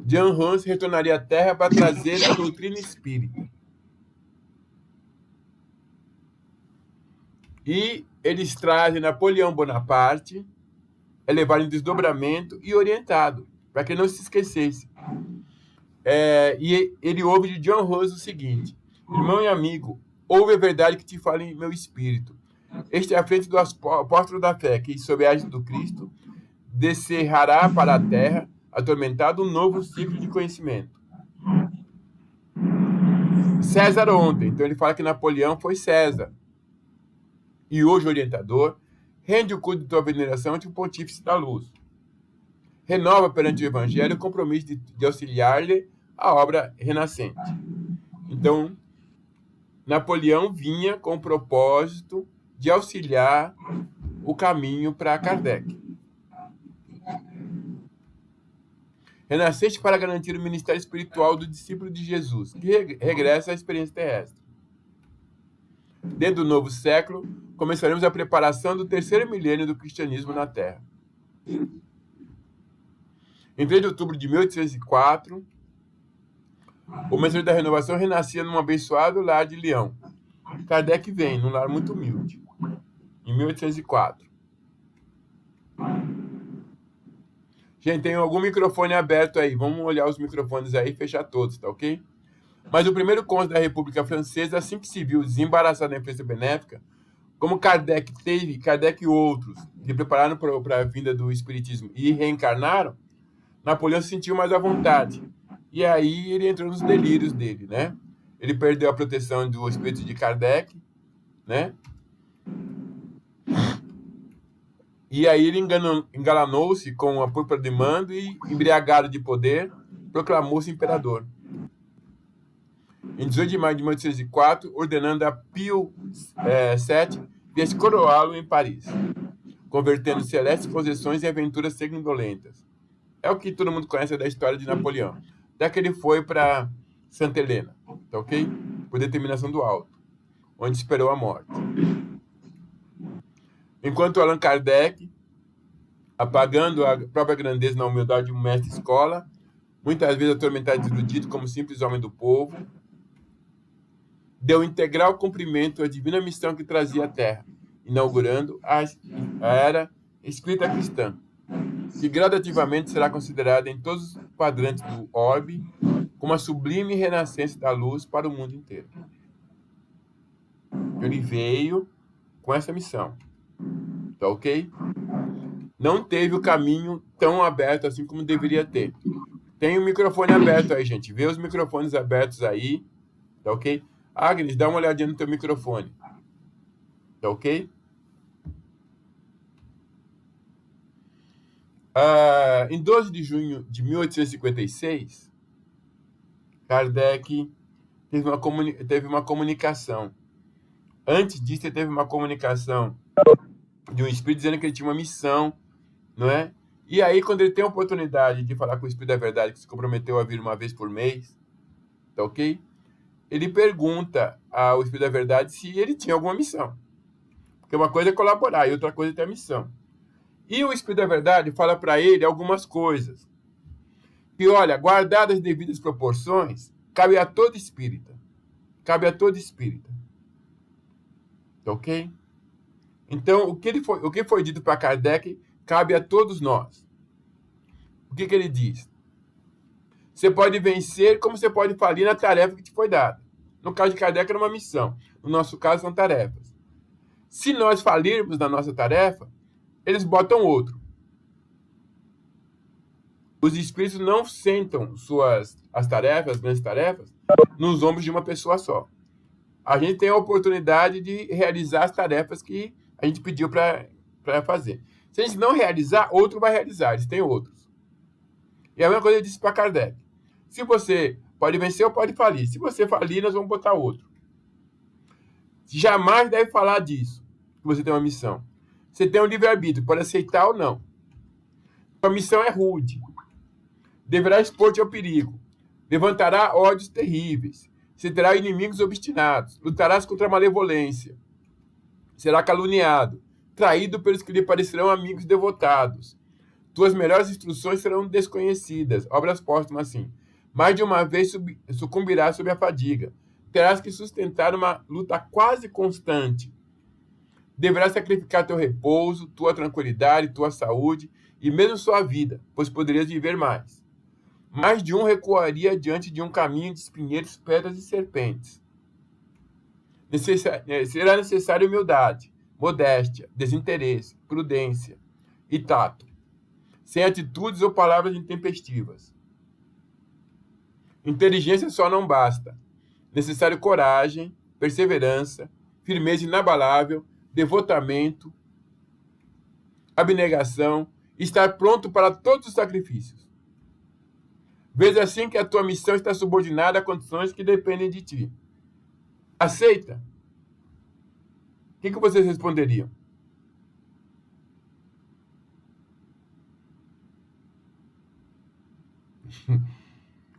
John Hus retornaria à Terra para trazer a doutrina espírita. E eles trazem Napoleão Bonaparte, é levado em desdobramento e orientado, para que não se esquecesse. E ele ouve de John Hus o seguinte: irmão e amigo, ouve a verdade que te fala em meu espírito. Este é a frente do apóstolo da fé, que, sob a égide do Cristo, descerrará para a terra, atormentado, um novo ciclo de conhecimento. César ontem, então ele fala que Napoleão foi César. E hoje o orientador rende o culto de tua veneração ante o pontífice da luz. Renova perante o evangelho o compromisso de auxiliar-lhe a obra renascente. Então, Napoleão vinha com o propósito de auxiliar o caminho para Kardec. Renascente para garantir o ministério espiritual do discípulo de Jesus, que regressa à experiência terrestre. Dentro do novo século, começaremos a preparação do terceiro milênio do cristianismo na Terra. Em 3 de outubro de 1804, o mensageiro da renovação renascia num abençoado lar de Leão. Kardec vem num lar muito humilde, em 1804. Gente, tem algum microfone aberto aí. Vamos olhar os microfones aí e fechar todos, tá ok? Mas o primeiro cônsul da República Francesa, assim que se viu desembaraçado da influência benéfica, como Kardec e outros se prepararam para a vinda do Espiritismo e reencarnaram, Napoleão se sentiu mais à vontade. E aí ele entrou nos delírios dele, né? Ele perdeu a proteção do espírito de Kardec, né? E aí ele engalanou-se com a púrpura de mando e, embriagado de poder, proclamou-se imperador. Em 18 de maio de 1804, ordenando a Pio VII viesse coroá-lo em Paris, convertendo celestes possessões em aventuras sanguinolentas. É o que todo mundo conhece da história de Napoleão. Até que ele foi para Santa Helena, tá ok? Por determinação do alto, onde esperou a morte. Enquanto Allan Kardec, apagando a própria grandeza na humildade de um mestre-escola, muitas vezes atormentado e desiludido como simples homem do povo, deu integral cumprimento à divina missão que trazia à Terra, inaugurando a era escrita cristã, que gradativamente será considerada em todos os quadrantes do orbe como a sublime renascença da luz para o mundo inteiro. Ele veio com essa missão, tá ok? Não teve o caminho tão aberto assim como deveria ter. Tem o microfone aberto aí, gente. Vê os microfones abertos aí, tá ok? Agnes, dá uma olhadinha no teu microfone, tá ok? Em 12 de junho de 1856, Kardec teve uma comunicação. Antes disso, ele teve uma comunicação de um espírito dizendo que ele tinha uma missão, não é? E aí, quando ele tem a oportunidade de falar com o Espírito da Verdade, que se comprometeu a vir uma vez por mês, tá ok? Ele pergunta ao Espírito da Verdade se ele tinha alguma missão. Porque uma coisa é colaborar e outra coisa é ter a missão. E o Espírito da Verdade fala para ele algumas coisas. E olha, guardadas as devidas proporções, cabe a todo espírita. Cabe a todo espírita. Tá ok? Então, o que foi dito para Kardec cabe a todos nós. O que ele diz? Você pode vencer como você pode falir na tarefa que te foi dada. No caso de Kardec era uma missão. No nosso caso são tarefas. Se nós falirmos na nossa tarefa, eles botam outro. Os espíritos não sentam as tarefas, as grandes tarefas, nos ombros de uma pessoa só. A gente tem a oportunidade de realizar as tarefas que a gente pediu para fazer. Se a gente não realizar, outro vai realizar. Eles têm outros. E a mesma coisa eu disse para Kardec. Se você pode vencer ou pode falir. Se você falir, nós vamos botar outro. Jamais deve falar disso, que você tem uma missão. Você tem um livre-arbítrio, pode aceitar ou não. Sua missão é rude. Deverá expor-te ao perigo. Levantará ódios terríveis. Você terá inimigos obstinados. Lutarás contra a malevolência. Será caluniado. Traído pelos que lhe parecerão amigos devotados. Tuas melhores instruções serão desconhecidas. Obras póstumas, assim. Mais de uma vez sucumbirás sob a fadiga. Terás que sustentar uma luta quase constante. Deverás sacrificar teu repouso, tua tranquilidade, tua saúde e mesmo sua vida, pois poderias viver mais. Mais de um recuaria diante de um caminho de espinheiros, pedras e serpentes. Será necessária humildade, modéstia, desinteresse, prudência e tato, sem atitudes ou palavras intempestivas. Inteligência só não basta. Necessário coragem, perseverança, firmeza inabalável, devotamento, abnegação, estar pronto para todos os sacrifícios. Vês assim que a tua missão está subordinada a condições que dependem de ti. Aceita? O que vocês responderiam?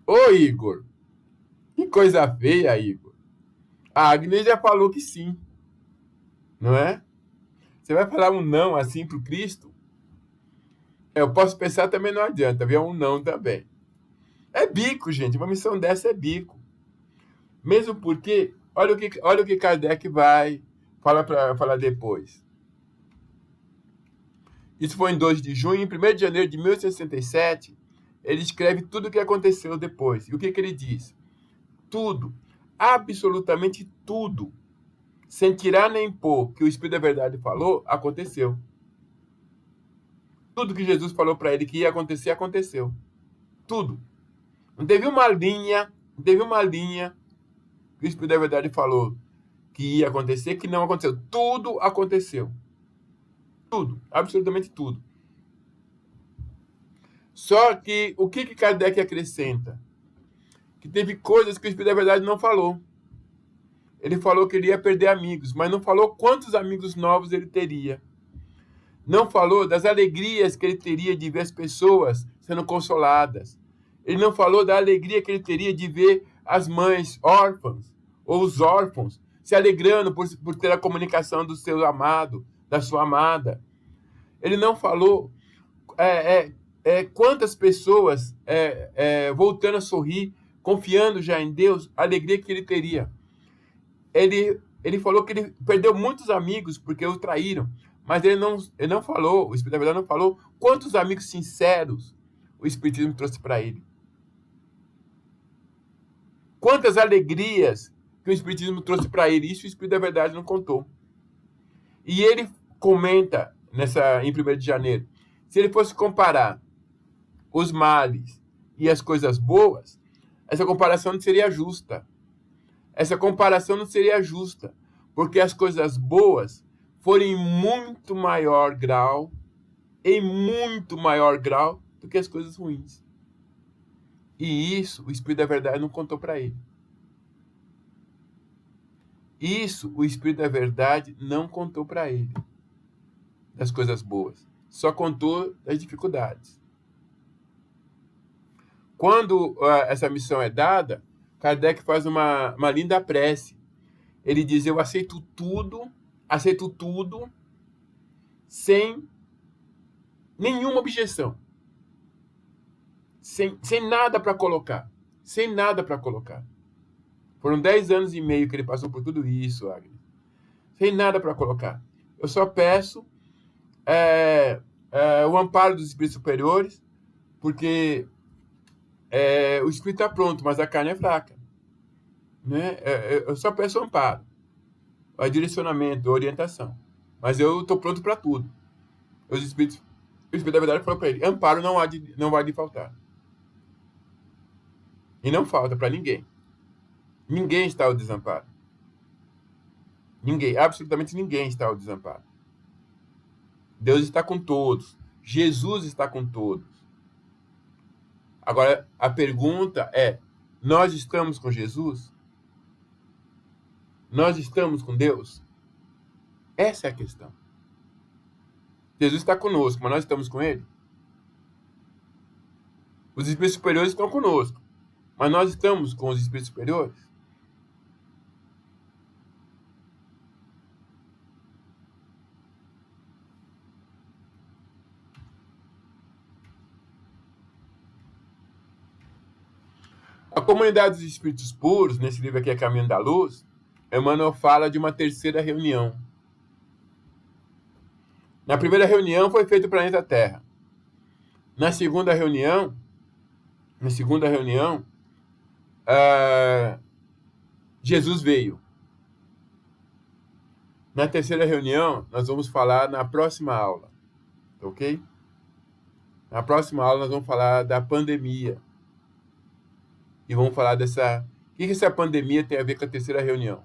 Ô, Igor! Que coisa feia, Igor! A Agnes já falou que sim. Não é? Você vai falar um não assim para o Cristo? Eu posso pensar também não adianta, viu? É um não também. É bico, gente. Uma missão dessa é bico. Mesmo porque, olha o que Kardec vai falar depois. Isso foi em 2 de junho. Em 1º de janeiro de 1867, ele escreve tudo o que aconteceu depois. E o que ele diz? Tudo, absolutamente tudo, sem tirar nem pôr, que o Espírito da Verdade falou, aconteceu. Tudo que Jesus falou para ele que ia acontecer, aconteceu. Tudo. Não teve uma linha que o Espírito da Verdade falou que ia acontecer, que não aconteceu. Tudo aconteceu. Tudo, absolutamente tudo. Só que o que Kardec acrescenta? Que teve coisas que o Espírito da Verdade não falou. Ele falou que ele ia perder amigos, mas não falou quantos amigos novos ele teria. Não falou das alegrias que ele teria de ver as pessoas sendo consoladas. Ele não falou da alegria que ele teria de ver as mães órfãs ou os órfãos se alegrando por ter a comunicação do seu amado, da sua amada. Ele não falou quantas pessoas voltando a sorrir, confiando já em Deus, a alegria que ele teria. Ele falou que ele perdeu muitos amigos porque o traíram, mas ele não falou, o Espírito da Verdade não falou quantos amigos sinceros o Espiritismo trouxe para ele. Quantas alegrias que o Espiritismo trouxe para ele, isso o Espírito da Verdade não contou. E ele comenta em 1º de janeiro, se ele fosse comparar os males e as coisas boas, essa comparação não seria justa. Essa comparação não seria justa, porque as coisas boas foram em muito maior grau do que as coisas ruins. E isso o Espírito da Verdade não contou para ele. Isso o Espírito da Verdade não contou para ele, das coisas boas. Só contou das dificuldades. Quando essa missão é dada, Kardec faz uma linda prece. Ele diz, eu aceito tudo sem nenhuma objeção. Sem nada para colocar. Sem nada para colocar. Foram 10 anos e meio que ele passou por tudo isso, Agnes. Sem nada para colocar. Eu só peço o amparo dos espíritos superiores, porque o espírito está pronto, mas a carne é fraca. Né? Eu só peço amparo, direcionamento, orientação. Mas eu estou pronto para tudo. O Espírito da Verdade falou para ele, amparo não vai lhe faltar. E não falta para ninguém. Ninguém está ao desamparo. Ninguém, absolutamente ninguém está ao desamparo. Deus está com todos. Jesus está com todos. Agora, a pergunta é, nós estamos com Jesus? Nós estamos com Deus? Essa é a questão. Jesus está conosco, mas nós estamos com Ele? Os espíritos superiores estão conosco, mas nós estamos com os espíritos superiores? A comunidade dos espíritos puros, nesse livro aqui, A Caminho da Luz, Emmanuel fala de uma terceira reunião. Na primeira reunião foi feito o planeta Terra. Na segunda reunião, Jesus veio. Na terceira reunião, nós vamos falar na próxima aula, ok? Na próxima aula nós vamos falar da pandemia. E vamos falar o que essa pandemia tem a ver com a terceira reunião.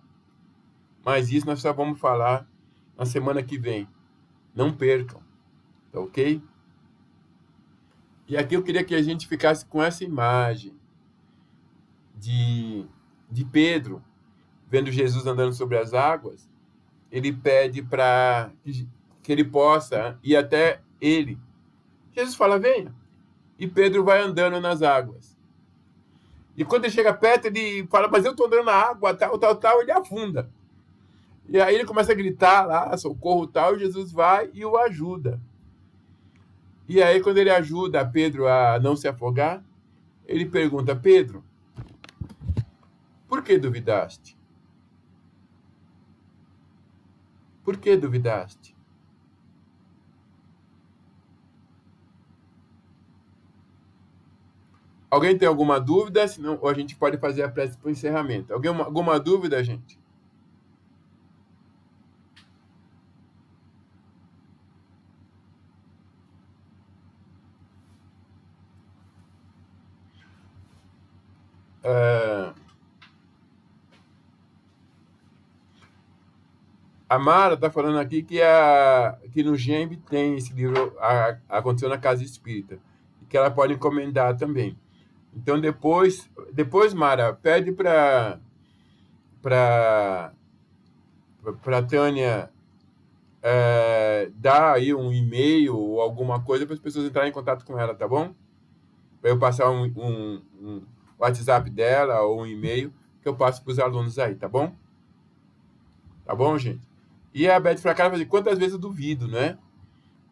Mas isso nós só vamos falar na semana que vem. Não percam, tá ok? E aqui eu queria que a gente ficasse com essa imagem de Pedro, vendo Jesus andando sobre as águas. Ele pede para que ele possa ir até ele. Jesus fala, venha. E Pedro vai andando nas águas. E quando ele chega perto, ele fala, mas eu estou andando na água, tal, ele afunda. E aí ele começa a gritar lá, socorro, tal, e Jesus vai e o ajuda. E aí, quando ele ajuda Pedro a não se afogar, ele pergunta: Pedro, por que duvidaste? Por que duvidaste? Alguém tem alguma dúvida? Senão, ou a gente pode fazer a prece para o encerramento. Alguma dúvida, gente? A Mara está falando aqui que no GEMB tem esse livro, Aconteceu na Casa Espírita, e que ela pode encomendar também. Então, depois Mara, pede para Tânia dar aí um e-mail ou alguma coisa para as pessoas entrarem em contato com ela, tá bom? Para eu passar um WhatsApp dela ou um e-mail que eu passo para os alunos aí, tá bom? Tá bom, gente? E a Beth Fracara vai dizer, quantas vezes eu duvido, né?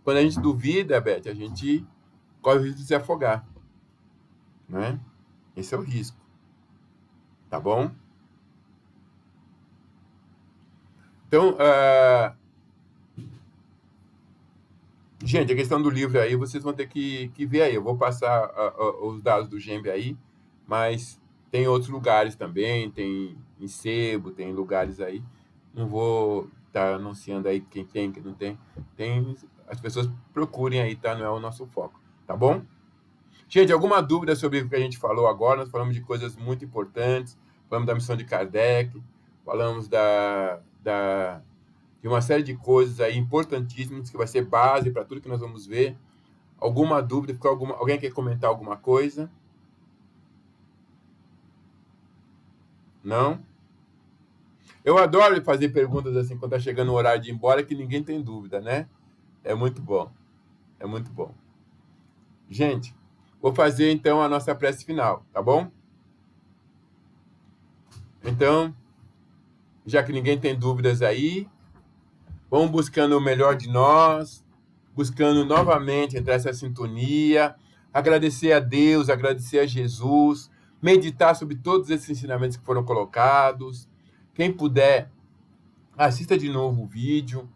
Quando a gente duvida, Beth, a gente corre o risco de se afogar, né? Esse é o risco, tá bom? Então, gente, a questão do livro aí, vocês vão ter que ver aí. Eu vou passar os dados do GEMB aí, mas tem outros lugares também, tem em sebo, tem lugares aí. Não vou estar anunciando aí quem tem, quem não tem. As pessoas procurem aí, tá? Não é o nosso foco, tá bom? Gente, alguma dúvida sobre o que a gente falou agora? Nós falamos de coisas muito importantes, falamos da missão de Kardec, falamos de uma série de coisas aí importantíssimas que vai ser base para tudo que nós vamos ver. Alguma dúvida? Alguém quer comentar alguma coisa? Não? Eu adoro fazer perguntas assim quando está chegando o horário de ir embora, que ninguém tem dúvida, né? É muito bom. É muito bom. Gente, vou fazer então a nossa prece final, tá bom? Então, já que ninguém tem dúvidas aí, vamos buscando o melhor de nós, buscando novamente entrar nessa sintonia, agradecer a Deus, agradecer a Jesus, meditar sobre todos esses ensinamentos que foram colocados. Quem puder, assista de novo o vídeo.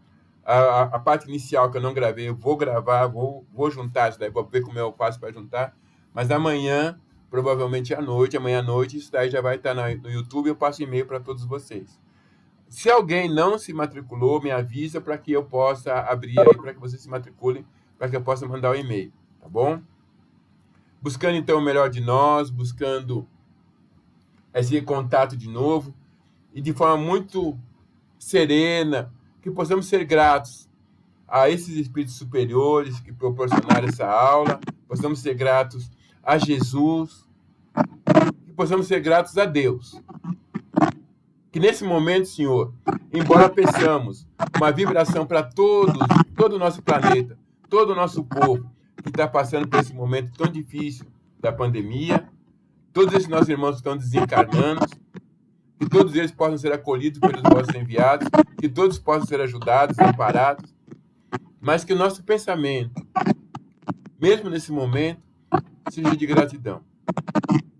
A parte inicial que eu não gravei, eu vou gravar, vou juntar isso daí, vou ver como eu faço para juntar. Mas amanhã, provavelmente amanhã à noite, isso daí já vai estar no YouTube, eu passo e-mail para todos vocês. Se alguém não se matriculou, me avisa para que eu possa abrir aí, para que vocês se matriculem, para que eu possa mandar o e-mail, tá bom? Buscando, então, o melhor de nós, buscando esse contato de novo, e de forma muito serena, que possamos ser gratos a esses espíritos superiores que proporcionaram essa aula, possamos ser gratos a Jesus, que possamos ser gratos a Deus. Que nesse momento, Senhor, embora peçamos uma vibração para todo o nosso planeta, todo o nosso povo que está passando por esse momento tão difícil da pandemia, todos esses nossos irmãos que estão desencarnando, que todos eles possam ser acolhidos pelos vossos enviados, que todos possam ser ajudados, amparados, mas que o nosso pensamento, mesmo nesse momento, seja de gratidão.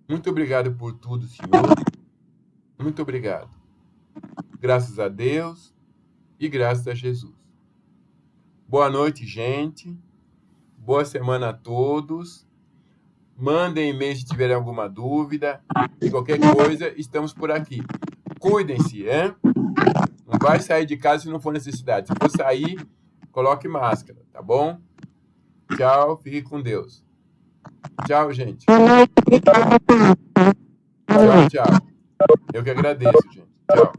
Muito obrigado por tudo, Senhor. Muito obrigado. Graças a Deus e graças a Jesus. Boa noite, gente. Boa semana a todos. Mandem e-mail se tiverem alguma dúvida. E qualquer coisa, estamos por aqui. Cuidem-se, hein? Não vai sair de casa se não for necessidade. Se for sair, coloque máscara, tá bom? Tchau, fique com Deus. Tchau, gente. Tchau, tchau. Eu que agradeço, gente. Tchau.